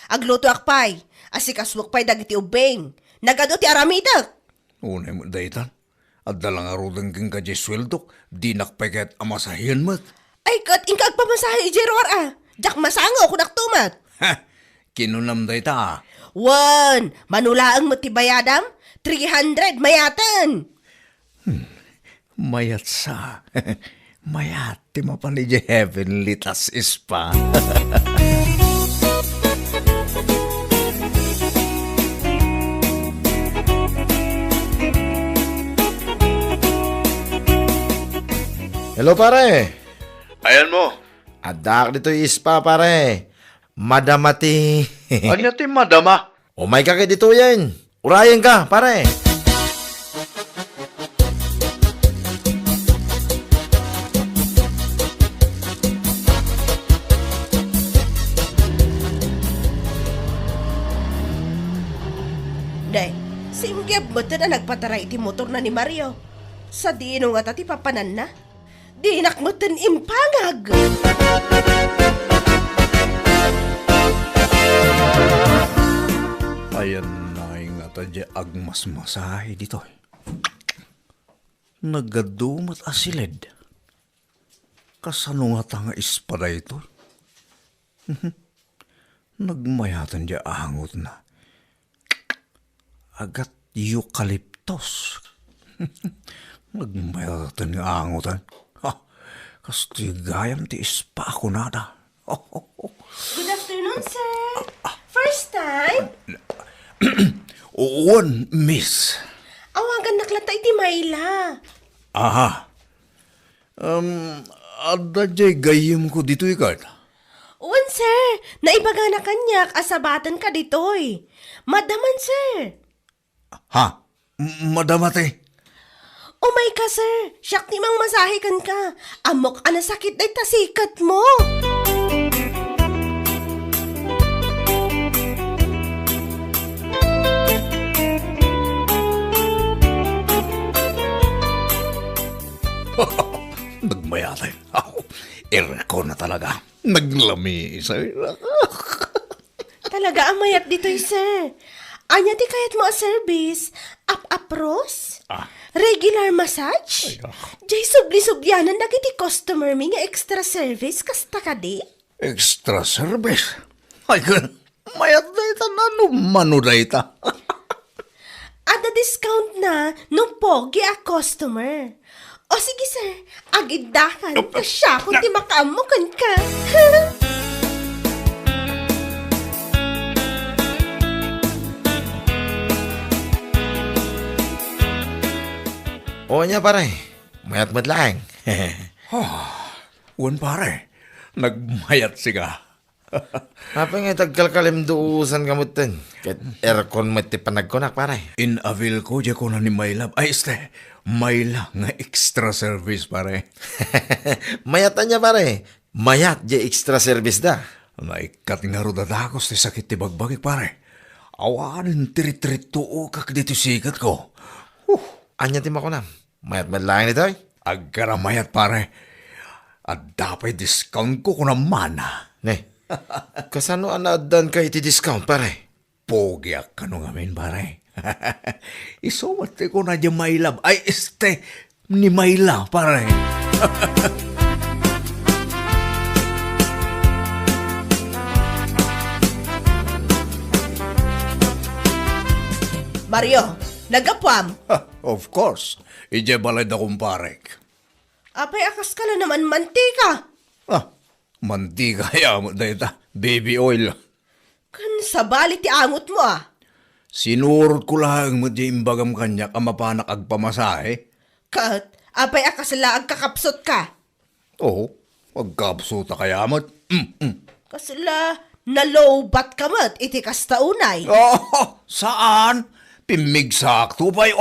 Agluto ak pa'y. Asikaswak pa'y dagiti ubeng. Nagado ti aramidak. Unay mo daytan. At dalang arudan kang kajesweldok. Di nakpay kahit amasahin mat. Ay kat ingkag pamasahe Jeror Jak masango ko naktumat. Kinunam dayta Wan, manulaang mo ti bayadam? 300 mayatan. Mayat sa. Mayat. Ti mapani di heavenly tas ispa. Hello pare. Ayan mo. Adak dito ispa pare. Madamati. Anya ti madama? Oh my ka dito yan. Urayan ka pare. Day, singgib mo na nagpataray iti motor na ni Mario. Sa dino nga tati papanan na. Dinak mo tin impangag. Ayan na nga tadya agmasmasahe dito. Nagadumat asilid. Kasano nga tanga ispada ito? Nagmayatan dya angot na. Agat eucalyptus. Nagmayatan nga angotan. Kastigayam ti ispa ako nada. Good afternoon, sir. First time? One, miss. Awagan naklata iti Mayla. Aha. Ada jay gayim ko dito ikat. Uwan, sir. Naibaga na kanyak. Asabatan ka ditoy. Madaman, sir. Ha? Madamate. Umay ka, sir. Siyak ni mang masahikan ka. Amok anasakit ay tasikat mo. Nagmayatay. Erko na talaga. Naglami, sir. Talaga amayat ditoy, sir. Anya ti kayat mo a service? Up-apros? Regular massage? Jay subli-subyanan na kiti customer mi nga extra service kasta ka di? Extra service? Ay, mayat na ita na numano na ita. Ada discount na no pogi a customer. O sige sir, agidakan ka siya kung di makaamukan ka. O niya pare. Mayat madlang. Wan pare, nagmayat siga. Apa nga tagkalkalim duusan kamutin. Kat aircon mati panagkonak pare. Inavil ko dya ko na ni Mayla. Ay, este, Mayla nga extra service pare. Mayatan niya pare. Mayat di extra service da. Naikat nga rodadakos ti sakit ti bagbagik pare. Awanin tiri-trito kak dito sikat ko. Anya ti makunam. Mayat madlang nito eh. Agkaramayat pare. At dapat discount ko kung naman. Ne. Kasano anaadan ka iti discount pare? Pogyak ka nung amin pare. Isumate ko na dyan Mayla. Ay, este, ni Mayla pare. Mario, nagapwam. Of course. Ije balay na kumparek. Apay akas ka na naman mantika. Mantika ya mo dayta. Baby oil. Kan sabali ti angot mo Sinurot ko lang mo di imbagam kanya kamapanak agpamasahe. Kat, apay akas laag kakapsot ka. Oo, agkapsuta kaya mo. Kasla, nalobat ka mat, iti kastaunay. Saan? Pimigsak tupay.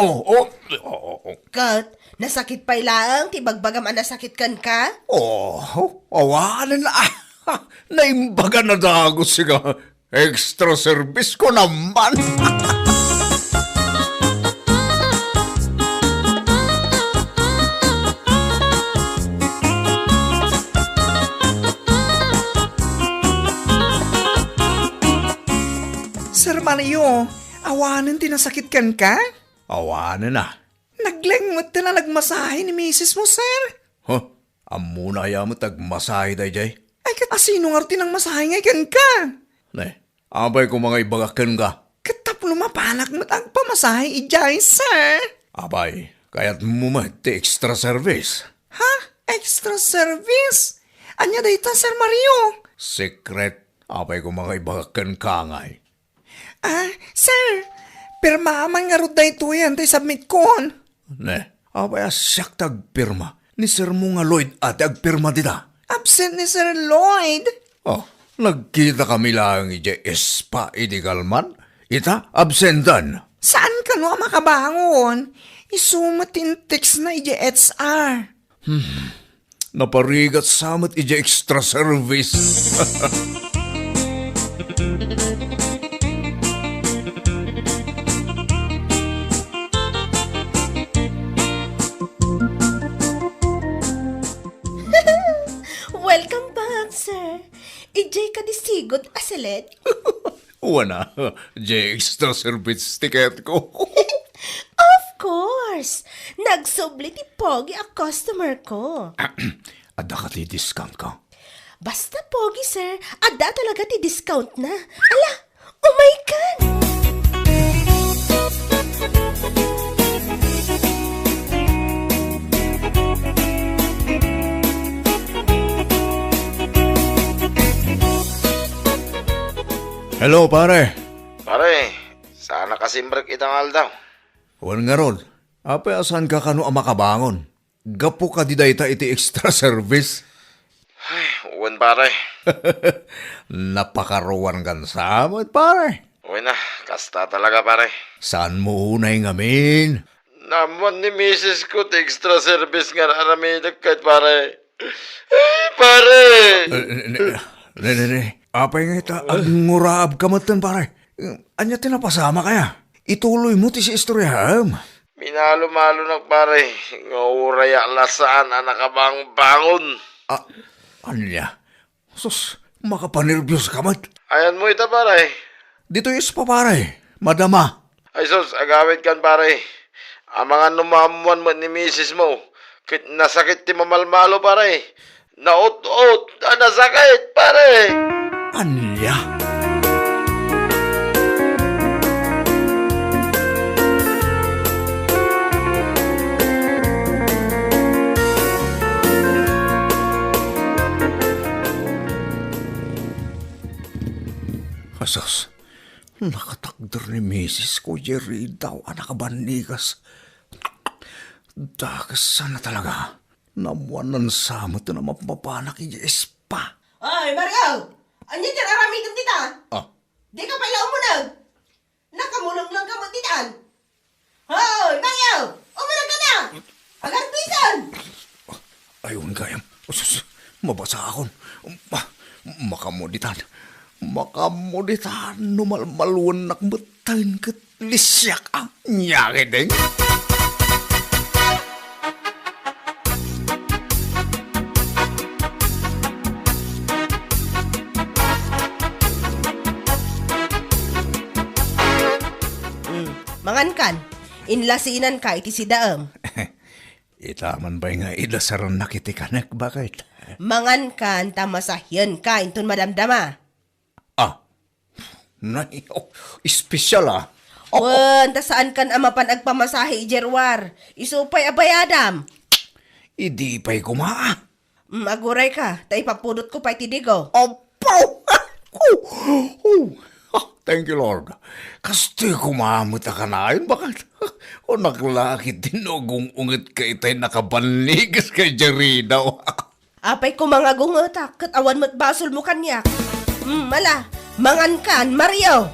Kat, nasakit pa'y lang, tibagbagam nasakit kan ka? Awanan na. Naimbaga na dagos siya. Extra service ko naman. Sir Mario, awanan tinasakit kan ka? Awanan na. Naglengmot na nagmasahe ni misis mo, sir. Huh? Amuna ya mo tagmasahe day jay. Ay, sino nga tinang masahe ngay kan ka? Ne, abay ko mga ibagakan ka. Katap lumapanak mo ang pamasahe ijay, sir. Abay, kaya't mo ti extra service. Ha? Extra service? Anya dayta, Sir Mario? Secret, abay ko mga ibagakan ka ngay. Ah, sir, pirmaman nga ro dayto yan tay submit kon. Ne, abay asyak tagpirma. Ni Sir mo nga Lloyd at agpirma dita. Absent ni Sir Lloyd. Oh, nagkita kami lang ije espa idigalman. Ita, absentan. Saan ka no makabangon? Isumatin text na ije HR. Naparigat samat ije extra service. Welcome back, sir. Ijay ka disigot asalet. Wana, ije extra service ticket ko. Of course. Nagsubli ti Pogi a customer ko. Ada ka ti discount ka. Basta Pogi, sir. Ada talaga ti discount na. Ala, oh my God! Hello, pare. Pare, sana kasimbrek itangal daw. Wan nga ron. Apa asan ka kano ang makabangon? Gapo ka di dayta iti extra service. Ay, uwan pare. Napakaruan kan samot, pare. Uwan na, kasta talaga pare. Saan mo unay ngamin? Naman ni misis ko ti extra service nga aramidag kahit pare. Ay, pare! Ne. Apay nga ita, ang nguraab kamatan, pare. Anya tinapasama kaya? Ituloy mo ti si istoryaham. Minalo-malo ng pare. Ngauraya lasaan ang nakabang bangon. Ah, anya? Sus, makapanervyos ka mat. Ayan mo ita pare. Dito is pa, pare. Madama. Ay sus, agawit kan pare. Ang mga numamuan mo ni misis mo. Kit nasakit ti mamalmalo pare. Naut-ut, nasakit pare. Anya? Asos, nakatakder ni Mrs. ko, Jerry daw, anak kabanigas. Dagas sana talaga. Namuanan sa mo ito na mapapanak pa. Ay, Mario! Anya dyan aramigan tita? Ah, Di ka pala umunag. Nakamulong lang ka mo titaan. Hoy, Mario! Umunag ka na! Agarpisan! ayun kayam. Asos, mabasa akon. Makamuditan. Makamuditan. Numalmaluan nakmutain kat lisyak ang nyakideng. Mangankan, inlasinan ka iti si Daam. Itaman ba nga idasaran nakitikanak? Bakit? Mangankan, tamasahyan ka intun madamdama. Ah, nay, espesyal ah. Wan, ta saan kan amapan agpamasahe ijerwar. Isupay abayadam. Idi pa'y kumaa. Aguray ka, ta ipapudot ko pa iti digo. Opo! Thank you, Lord. Kasto'y kumamot ka na yun. Bakit? O naglakit dinugong ungit ka itay nakabanigas kay Jerry daw. Apay ko mga gungotak, kat awan mo't basol mo kanyak. Mala, mangankan, Mario.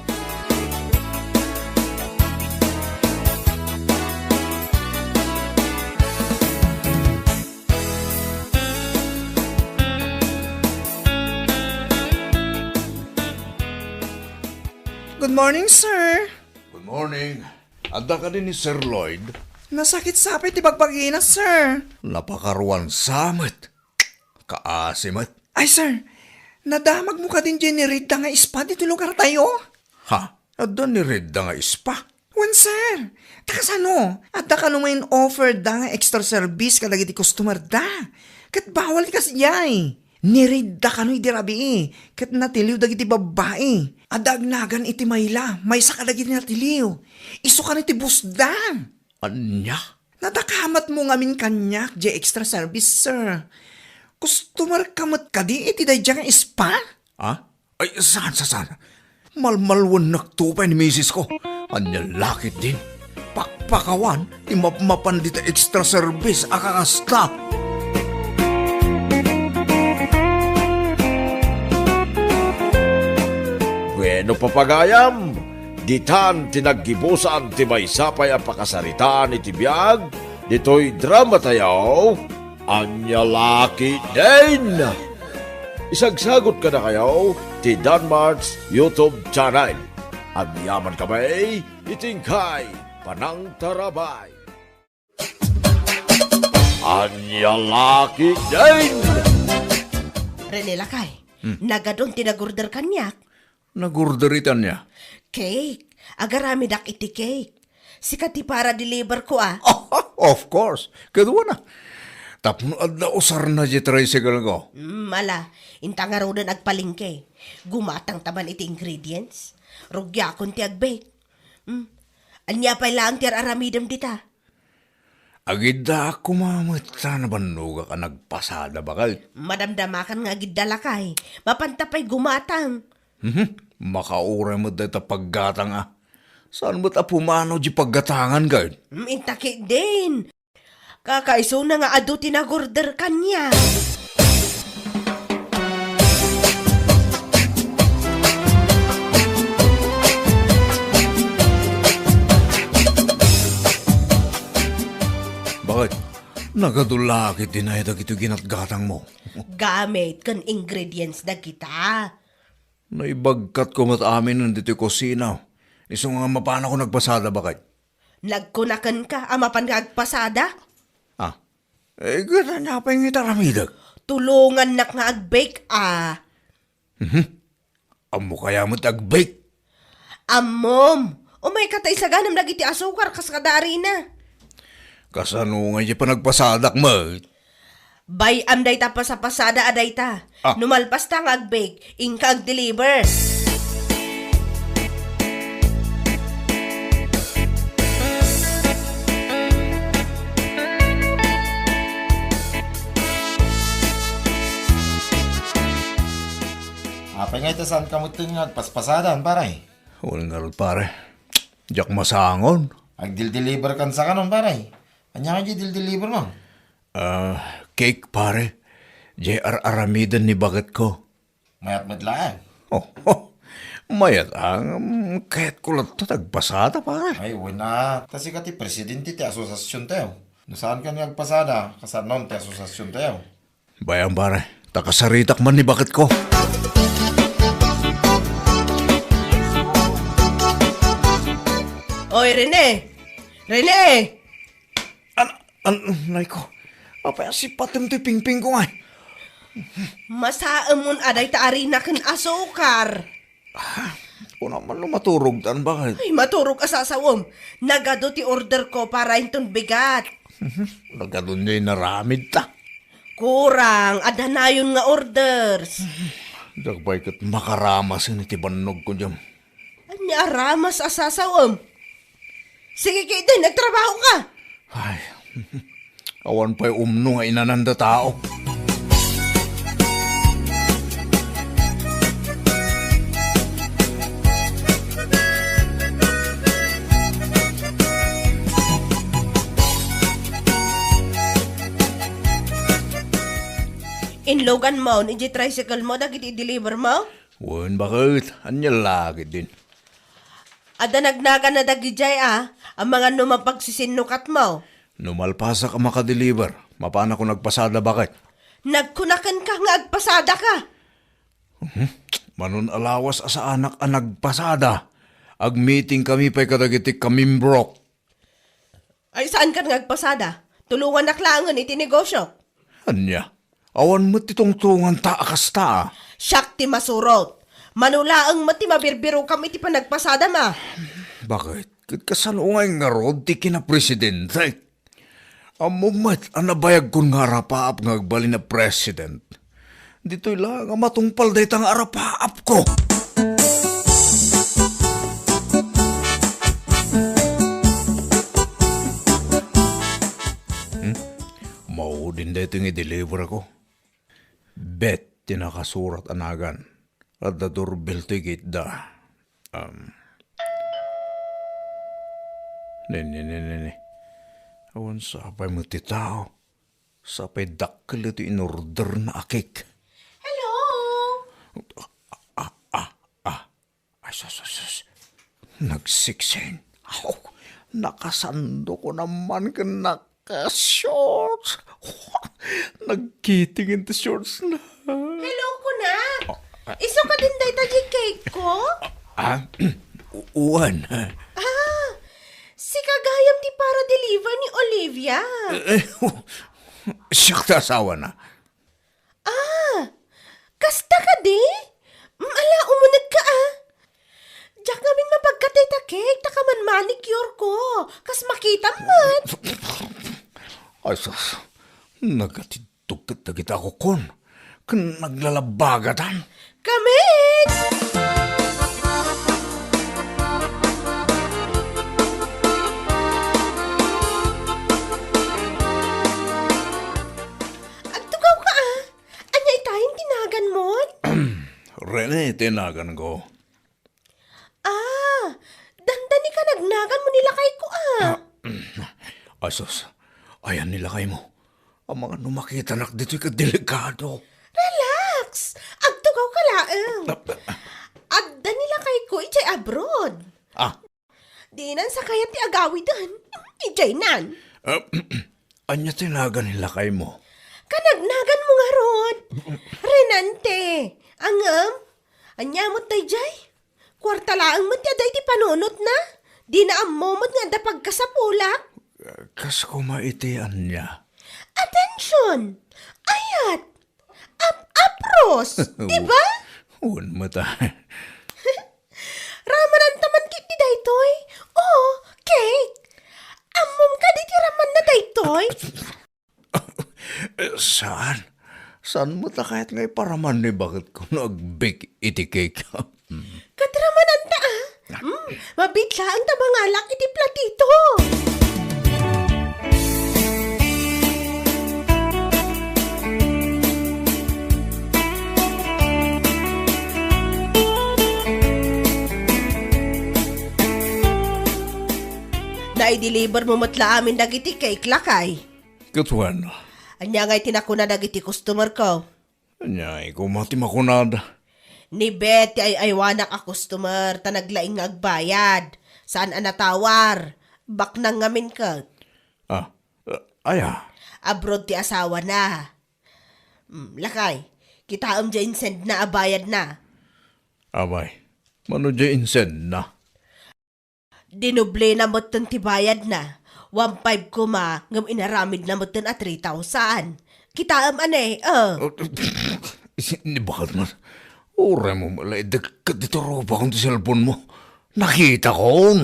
Good morning, sir. Good morning. Adda ka din ni Sir Lloyd. Nasakit sapit ti pagpagina, sir. Napakaruan samet. Kaasimat. Ay, sir. Nadamag mo ka din dyan ni Rita nga ispa dito lugar tayo. Ha? Adda ni Reda nga ispa. Wan, sir. Takas ano? At da ka naman offer da nga extra service kalagi di customer da. Kat bawal ti kasiyay. Ni Rita ka no idirabi kat natiliw dagiti babae. Adagnagan iti mayla. May sa kadagiti natiliw. Iso ka iti busda. Anya? Natakamat mo ngamin kanyak di extra service, sir. Customer kamat ka di iti day nga ispa? Ha? Ay, saan? Malmalwan nagtupay ni misis ko. Anya lakit din. Pakpakawan, imapmapan dita extra service akakasta. Bueno papagayam, ditan tinaggibusan ti may sapay ang pakasaritaan iti biyag, dito'y drama tayaw, anya laki din. Isagsagot ka na kayo ti Danmar's YouTube channel. Ang yaman kamay, itingkay, panang tarabay. Anya laki din. Rene Lakay, nagadon tinagurder kanyak. Nagurderitan niya. Cake. Agarami dak iti cake. Sikat ti para deliver ko ah. Of course. Kadwa na. Tapno adda usar na di tricycle ko. Mala, intang araw na nagpalingke. Gumatang taban iti ingredients. Rugya kon ti agbake. Anya pa lang ti aramidam dita. Agida ako mamata na banuga ka nagpasada bakal. Madamdamakan nga gidalakay. Mapantapay gumatang. Makaura mo dito paggatang ah. Saan mo't apumano di paggatangan gayud? Intaki din. Kakaiso na nga adu tinagurder kanya. Bakit? Nagadulakit din na ito ginatgatang mo. Gamit kan ingredients na kita. Naibagkat ko mat amin nandito kusina. Iso nga mapana ko nagpasada bakit? Nagkunakan ka, amapan ka agpasada? Ah, gana na pa yung itaramidag. Tulungan nak nga agbake ah. Amo kaya mo't agbake. Amom, umay katay sa ganam nagiti asukar kas kadari na. Kasano nga di pa nagpasadak mo? Bay am day ta pa sa pasada aday ta. Ah. Numalpas ta nga agbake, ingka ag-deliver. Apay nga ito saan kamuting agpaspasadan, paray. Walang garot pare. Diyak masangon. Agdil-deliver kan sa kanon, paray. Anya nga dil-deliver mo? Cake pare. J.R. Aramidan ni bagat ko. Mayat madlaan. Mayat ang kahit ko lang ito nagpasada pare. Ay, wala. Kasi kati presidente ti asosasyon tayo. Nasaan ka nagpasada? Kasanon ti asosasyon tayo. Bayan pare. Takasaritak man ni bagat ko. Oy, Rene! Rene! Nay ko. Apa si patim ti pingping ko nga. Masaamon aday taari na kan asukar. Kung naman lumaturog tan bakit? Ay, maturog asasawom. Nagado ti order ko para inton bigat. Nagkadun niya naramid ta. Kurang, adhanayon nga orders. Dagbay kat makaramasin iti banog ko dyan. Anya ramas asasawom. Sige kayo din, nagtrabaho ka. Ay, awan pa'y umno nga inananda tao. Inlogan mo, hindi tricycle mo, dagiti i-deliver mo? Wan bakit? Anya lagi din. Ada nagnaga na dagijay ang mga numapagsisinnukat mo. Numalpasa ka makadeliver. Mapana ko nagpasada bakit? Nagkunakan ka nga agpasada ka. Manon alawas sa anak ang nagpasada. Ag-meeting kami pa'y kadagiti kamimbrok. Ay, saan ka nagpasada? Tulungan na klangan iti negosyo. Anya, awan mo titong tungan ta akas ta. Siyak ti masurot. Manulaang mati mabirbiro kami ti panagpasada ma. Bakit? Kasalungay nga rod ti kina-presidente. Amumat, anabayag kun nga arapaap nga agbali na president. Dito'y lang nga matungpal day tang arapaap ko. Mao din dito yung i-deliver ako. Bet, tinakasurat anagan. At the doorbell ticket da. Nene. Awan sapay mo ti tao. Sapay dakkel ito in order na akik. Hello? Ay, sus. Nagsiksen. Aw, nakasando ko naman ka naka-shorts. Nagkitingin ti shorts na. Hello ko na. Iso ka din day tagi cake ko? Uwan. Si kagayam ti para deliver ni Olivia. Siyak ta asawa na. Kasta ka di? Ala, umunag ka Diyak namin mapagkatay ta cake, takaman manicure ko. Kas makita man. Ay, sus. Nagatidugtag na kita ko kon. Kan naglalabagatan. Kamen! Agtugaw ka Anya itayong tinagan mo? Rene, tinagan ko. Dandani ka nagnagan mo nila kay ko Ay, sus. Ayan nilakay mo. Ang mga numakita dito'y kadelikado. Relax! Agtugaw ka laang. Agda nila kay ko ijay abroad. Di nan sa kayat ti agawi dan. Ijay nan. Anya tinagan nilakay mo. Kanagnagan mo nga rod. Renante. Angam. Anya mo tay jay. Kwarta laang mo ti aday ti panunot na. Di na amomot nga dapag ka sa pulak. Kas kumaitian niya. Attention! Ayat! Apros! Diba? Uwan mo ta. Ramanan taman kiti daytoy. Oh, cake! Amom ka di ti raman na daytoy. Saan? Saan mo ta kahit ngay paraman ni bakit ko nag-bake iti cake? Katramanan ta mabitla ang tabangalak iti platito. Na-deliver mo matla amin dagiti cake lakay. Katuan. Anya ngay tinakuna dagiti customer ko. Anyay, kumati makunada. Ni Betty ay aywanak a customer ta naglaing nga agbayad. Saan anatawar? Bak nang ngamin ka. Aya. Abroad ti asawa na. Lakay, kita dyan send na abayad na. Abay, mano dyan insend na. Dinuble na mo ti bayad na. 1.5 kuma, ngam inaramid na mo a 3,000. Kita ane, Ni bakit man? Ure mo malay, dagkat dito roba kung ti cellphone mo. Nakita ko.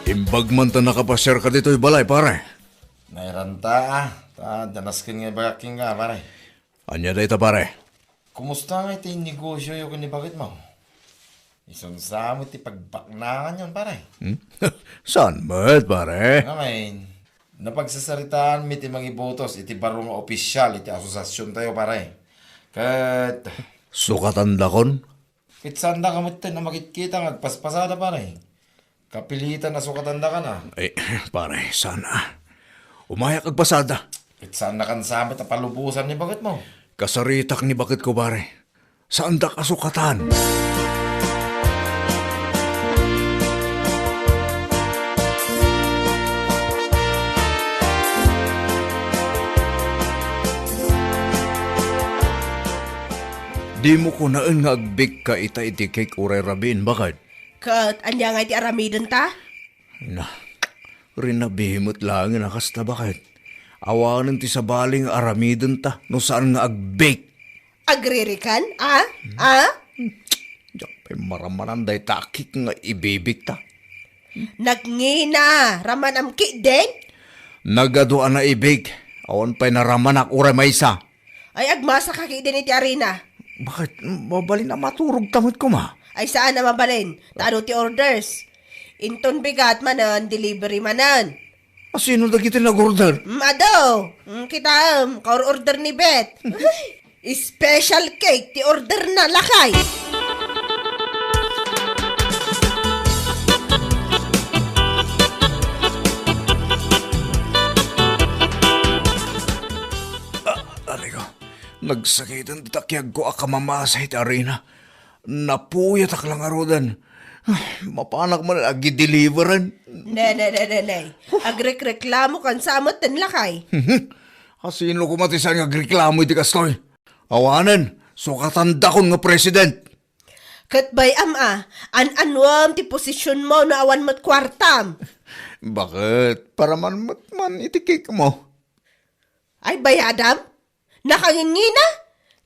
Imbag man ta nakapasyar ka dito balay, pare. Nairanta danaskin nga bagaking nga, pare. Anya da ita, pare? Kumusta nga ito yung negosyo yung kanibagit mo? Isang sa mo iti pagbaknangan yun, pare. Saan mo't, pare? Ngayon, napagsasaritaan mi iti mga ibotos, iti barong opisyal, iti asosasyon tayo, pare. Kat, Sukatan dakon? kitsanda ka mo ito na makikita nga agpaspasada, pare. Kapilitan na sukatanda ka na. Ay, pare, sana. Umayak agpasada. Kitsanda kan samit na palubusan ni bagit mo. Kasaritak ni bakit ko, pare. Saan da kasukatan? Di mo ko naan nga agbik ka iti cake uray rabin, bakit? Kat, anya nga iti aramidon ta? Na, rinabihimot lang nga nakasta bakit? Awanan ti sa baling aramidon ta, no saan nga agbik. Agririkan? Ah? Ah? Diyak pa'y maramanan day takik nga ibibik ta. Nagngina, raman amki din? Nagaduan na ibig, awan pa'y naramanak uray maysa. Ay agmasa kaki din iti arena. Bakit? Mabali na maturog tamot ko ma. Ay saan na mabalin? Tano ti orders? Inton bigat manan, delivery manan. Sino dagiti nag-order? Ado, kita kaor-order ni Bet. Special cake ti order na lakay. Aligo, nagsakitan takyag ko akamamasa iti arena. Napuyat ak lang arudan. Mapanak man agi-deliveran. Ne. Agrek-reklamo kan samot den lakay. Sino kumatisan nga reklamo iti kastoy? Awanan, sukatanda kon nga president. Kat bay ama, an-anwam ti posisyon mo na awan mo't kwartam. Bakit? Para man iti cake mo. Ay bayadam? Nakangingina?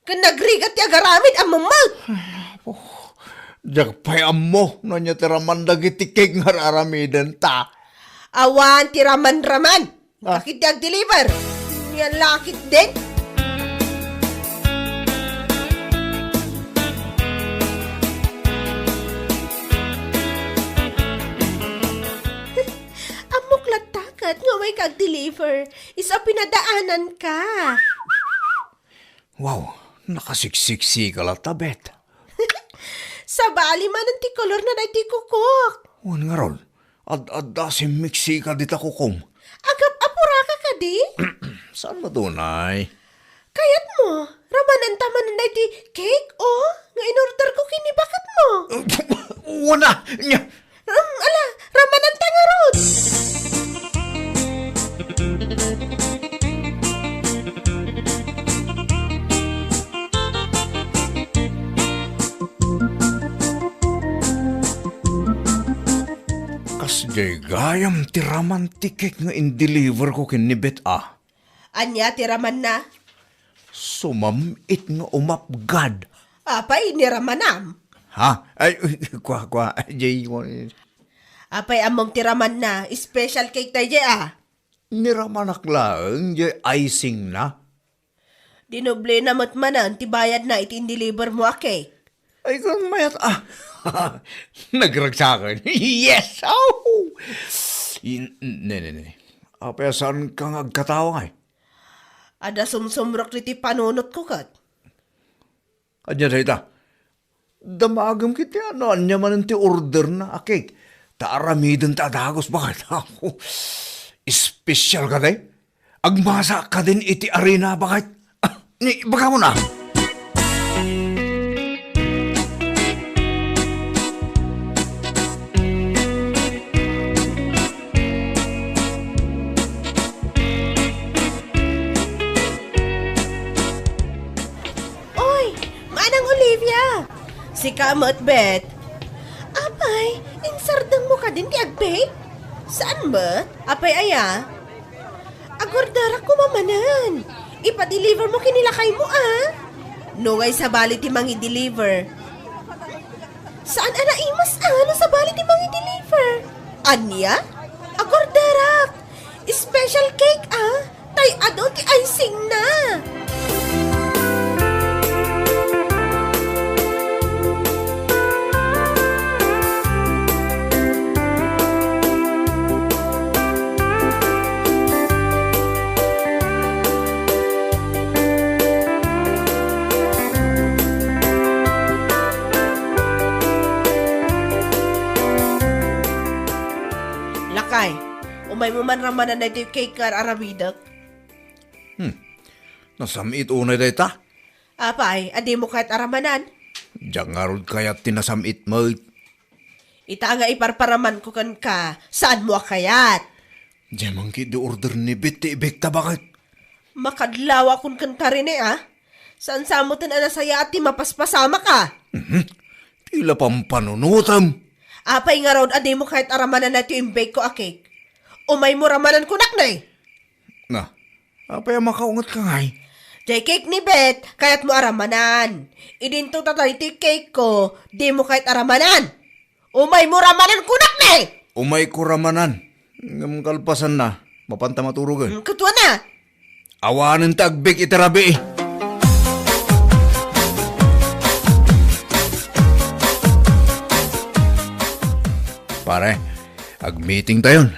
Kan nagrigat ti agaramid ang mamag. Diyak pa'y amo na niya tiraman dagiti cake nga aramidan ta. Awan ti raman-raman. Bakit di ag-deliver? Yan lakit din. Amok latakat nga may kag-deliver. Isa pinadaanan ka. Wow, nakasiksiksi ka latabet. Sa bali man ang ti kolor na na ti kukok. Wan nga ron, ad-adda si Meksika dita kukom. Agap apura ka di? Saan ba tunay? Kayat mo, ramanan taman na di cake, oh. Nga in-order ko kini bakit mo? Wana! Nya! Ala, ramanan ta nga ron. Kasjay gayam tiraman tikik nga in-deliver ko kinibet ah. Anya, tiraman na. Sumamit nga umapgad. Apay, niramanam. Ha? Ay, kwa, jay, Apay, among tiraman na. Special cake tayo, jay, ah. niramanak lang, jay icing na. Dinoble na matmanan, tibayad na iti-deliver mo a cake. Ay, kung mayat, nagragsakan. Yes! Oh! Ne. Apay, saan kang agkatawa ngay? Ada sumsumrok niti panunot ko kat. Adya dayta, damagam kiti ano, anya man ti order na a cake. Taaramidan ta adagos, bakit ako? Espesyal ka day? Agmasa ka din iti arena, bakit? Baka mo na. Si Kamot Bet. Apay, insardang mo ka din ti agbay? Saan bet? Apay aya? Agordara ko mamanan. Ipa-deliver mo kinilakay mo ah. Nungay sa bali ti mangi deliver. Saan ana imas ano sa bali ti mangi deliver? Anya? Agordarak. Special cake ah. Tay ado ti icing na. Umay mo man ramanan na ito cake kar arabidak. Nasamit unay dayta? Apay, adi mo kahit aramanan. Diyan nga ron kayat tinasamit mo. Ita nga iparparaman ko kan ka. Saan mo kayat? Diyan man ki order ni Betty ibekta bakit? Makadlawa kun kan ka rin ah. Saan samutan na nasaya at ti mapaspasama ka? Tila pang panunutam. Apay nga raw, aday mo kahit aramanan na ito yung bake ko a cake. Umay mo ramanan kunak na eh. Na, apay makaungat ka ngay. Jay cake ni Beth, kaya't mo aramanan. Idinto tatay ti cake ko, di mo kahit aramanan. Umay mo ramanan kunak na eh. Umay kuramanan. Ngam kalpasan na, mapanta maturugan. Katwa na. Awanan tagbik itarabi eh. Pare, ag-meeting tayon.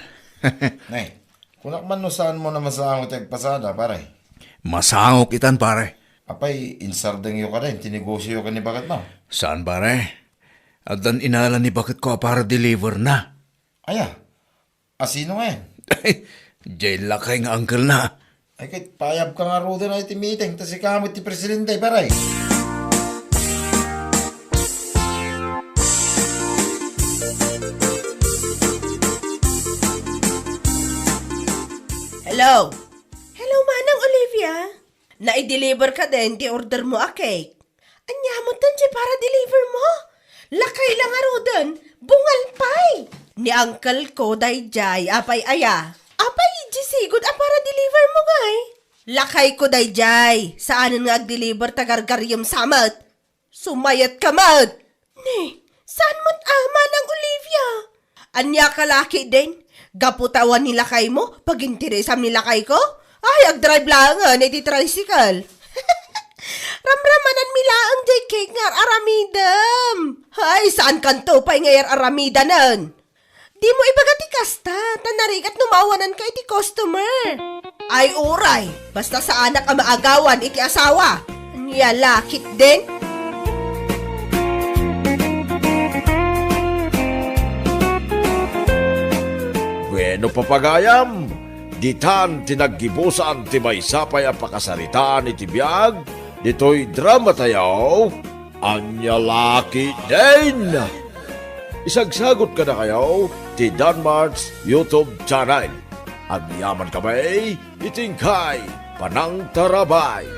Nay, kunak man no saan mo na masangot yung pasada, pare. Masangok itan, pare. Apay, insardeng yo ka rin, tinegosyo ka ni bakit mo. Saan, pare? At dan inala ni bakit ko para deliver na. Aya, asino nga yan? Jail lakay nga uncle na. Ay kahit payab ka nga ro din na iti meeting, tas ikamot ti presidente, pare. Hello? Hello, Manang Olivia. Na-deliver ka din, di order mo a cake. Anyamot din siya para deliver mo. Lakay lang aro din, bungal pay. Ni uncle ko, dayjay, apay aya. Apay, sigod para deliver mo ngay. Lakay ko, dayjay, saan nga ag-deliver tagargaryam samat. Sumayat ka mat. Ni, saan mo't Manang Olivia? Anya ka laki din. Gaputawan nila kay mo, pag interesam nila kay ko, ay, ag-drive lang nga, iti tricycle. Ramramanan mila ang jay cake nga aramidam. Ay, saan kanto pa'y ngayar aramidanan? Di mo ibagati kasta, tanarikat numawanan ka iti customer. Ay, uray, basta sa anak ang maagawan iti asawa. Niya lakit din. Bueno papagayam, ditan tinaggibusan ti may sapay ang pakasaritaan iti biyag, dito'y drama tayo, anya laki din. Isagsagot ka na kayo, ti Danmar's YouTube channel. Ang yaman kamay, itingkay, panang tarabay.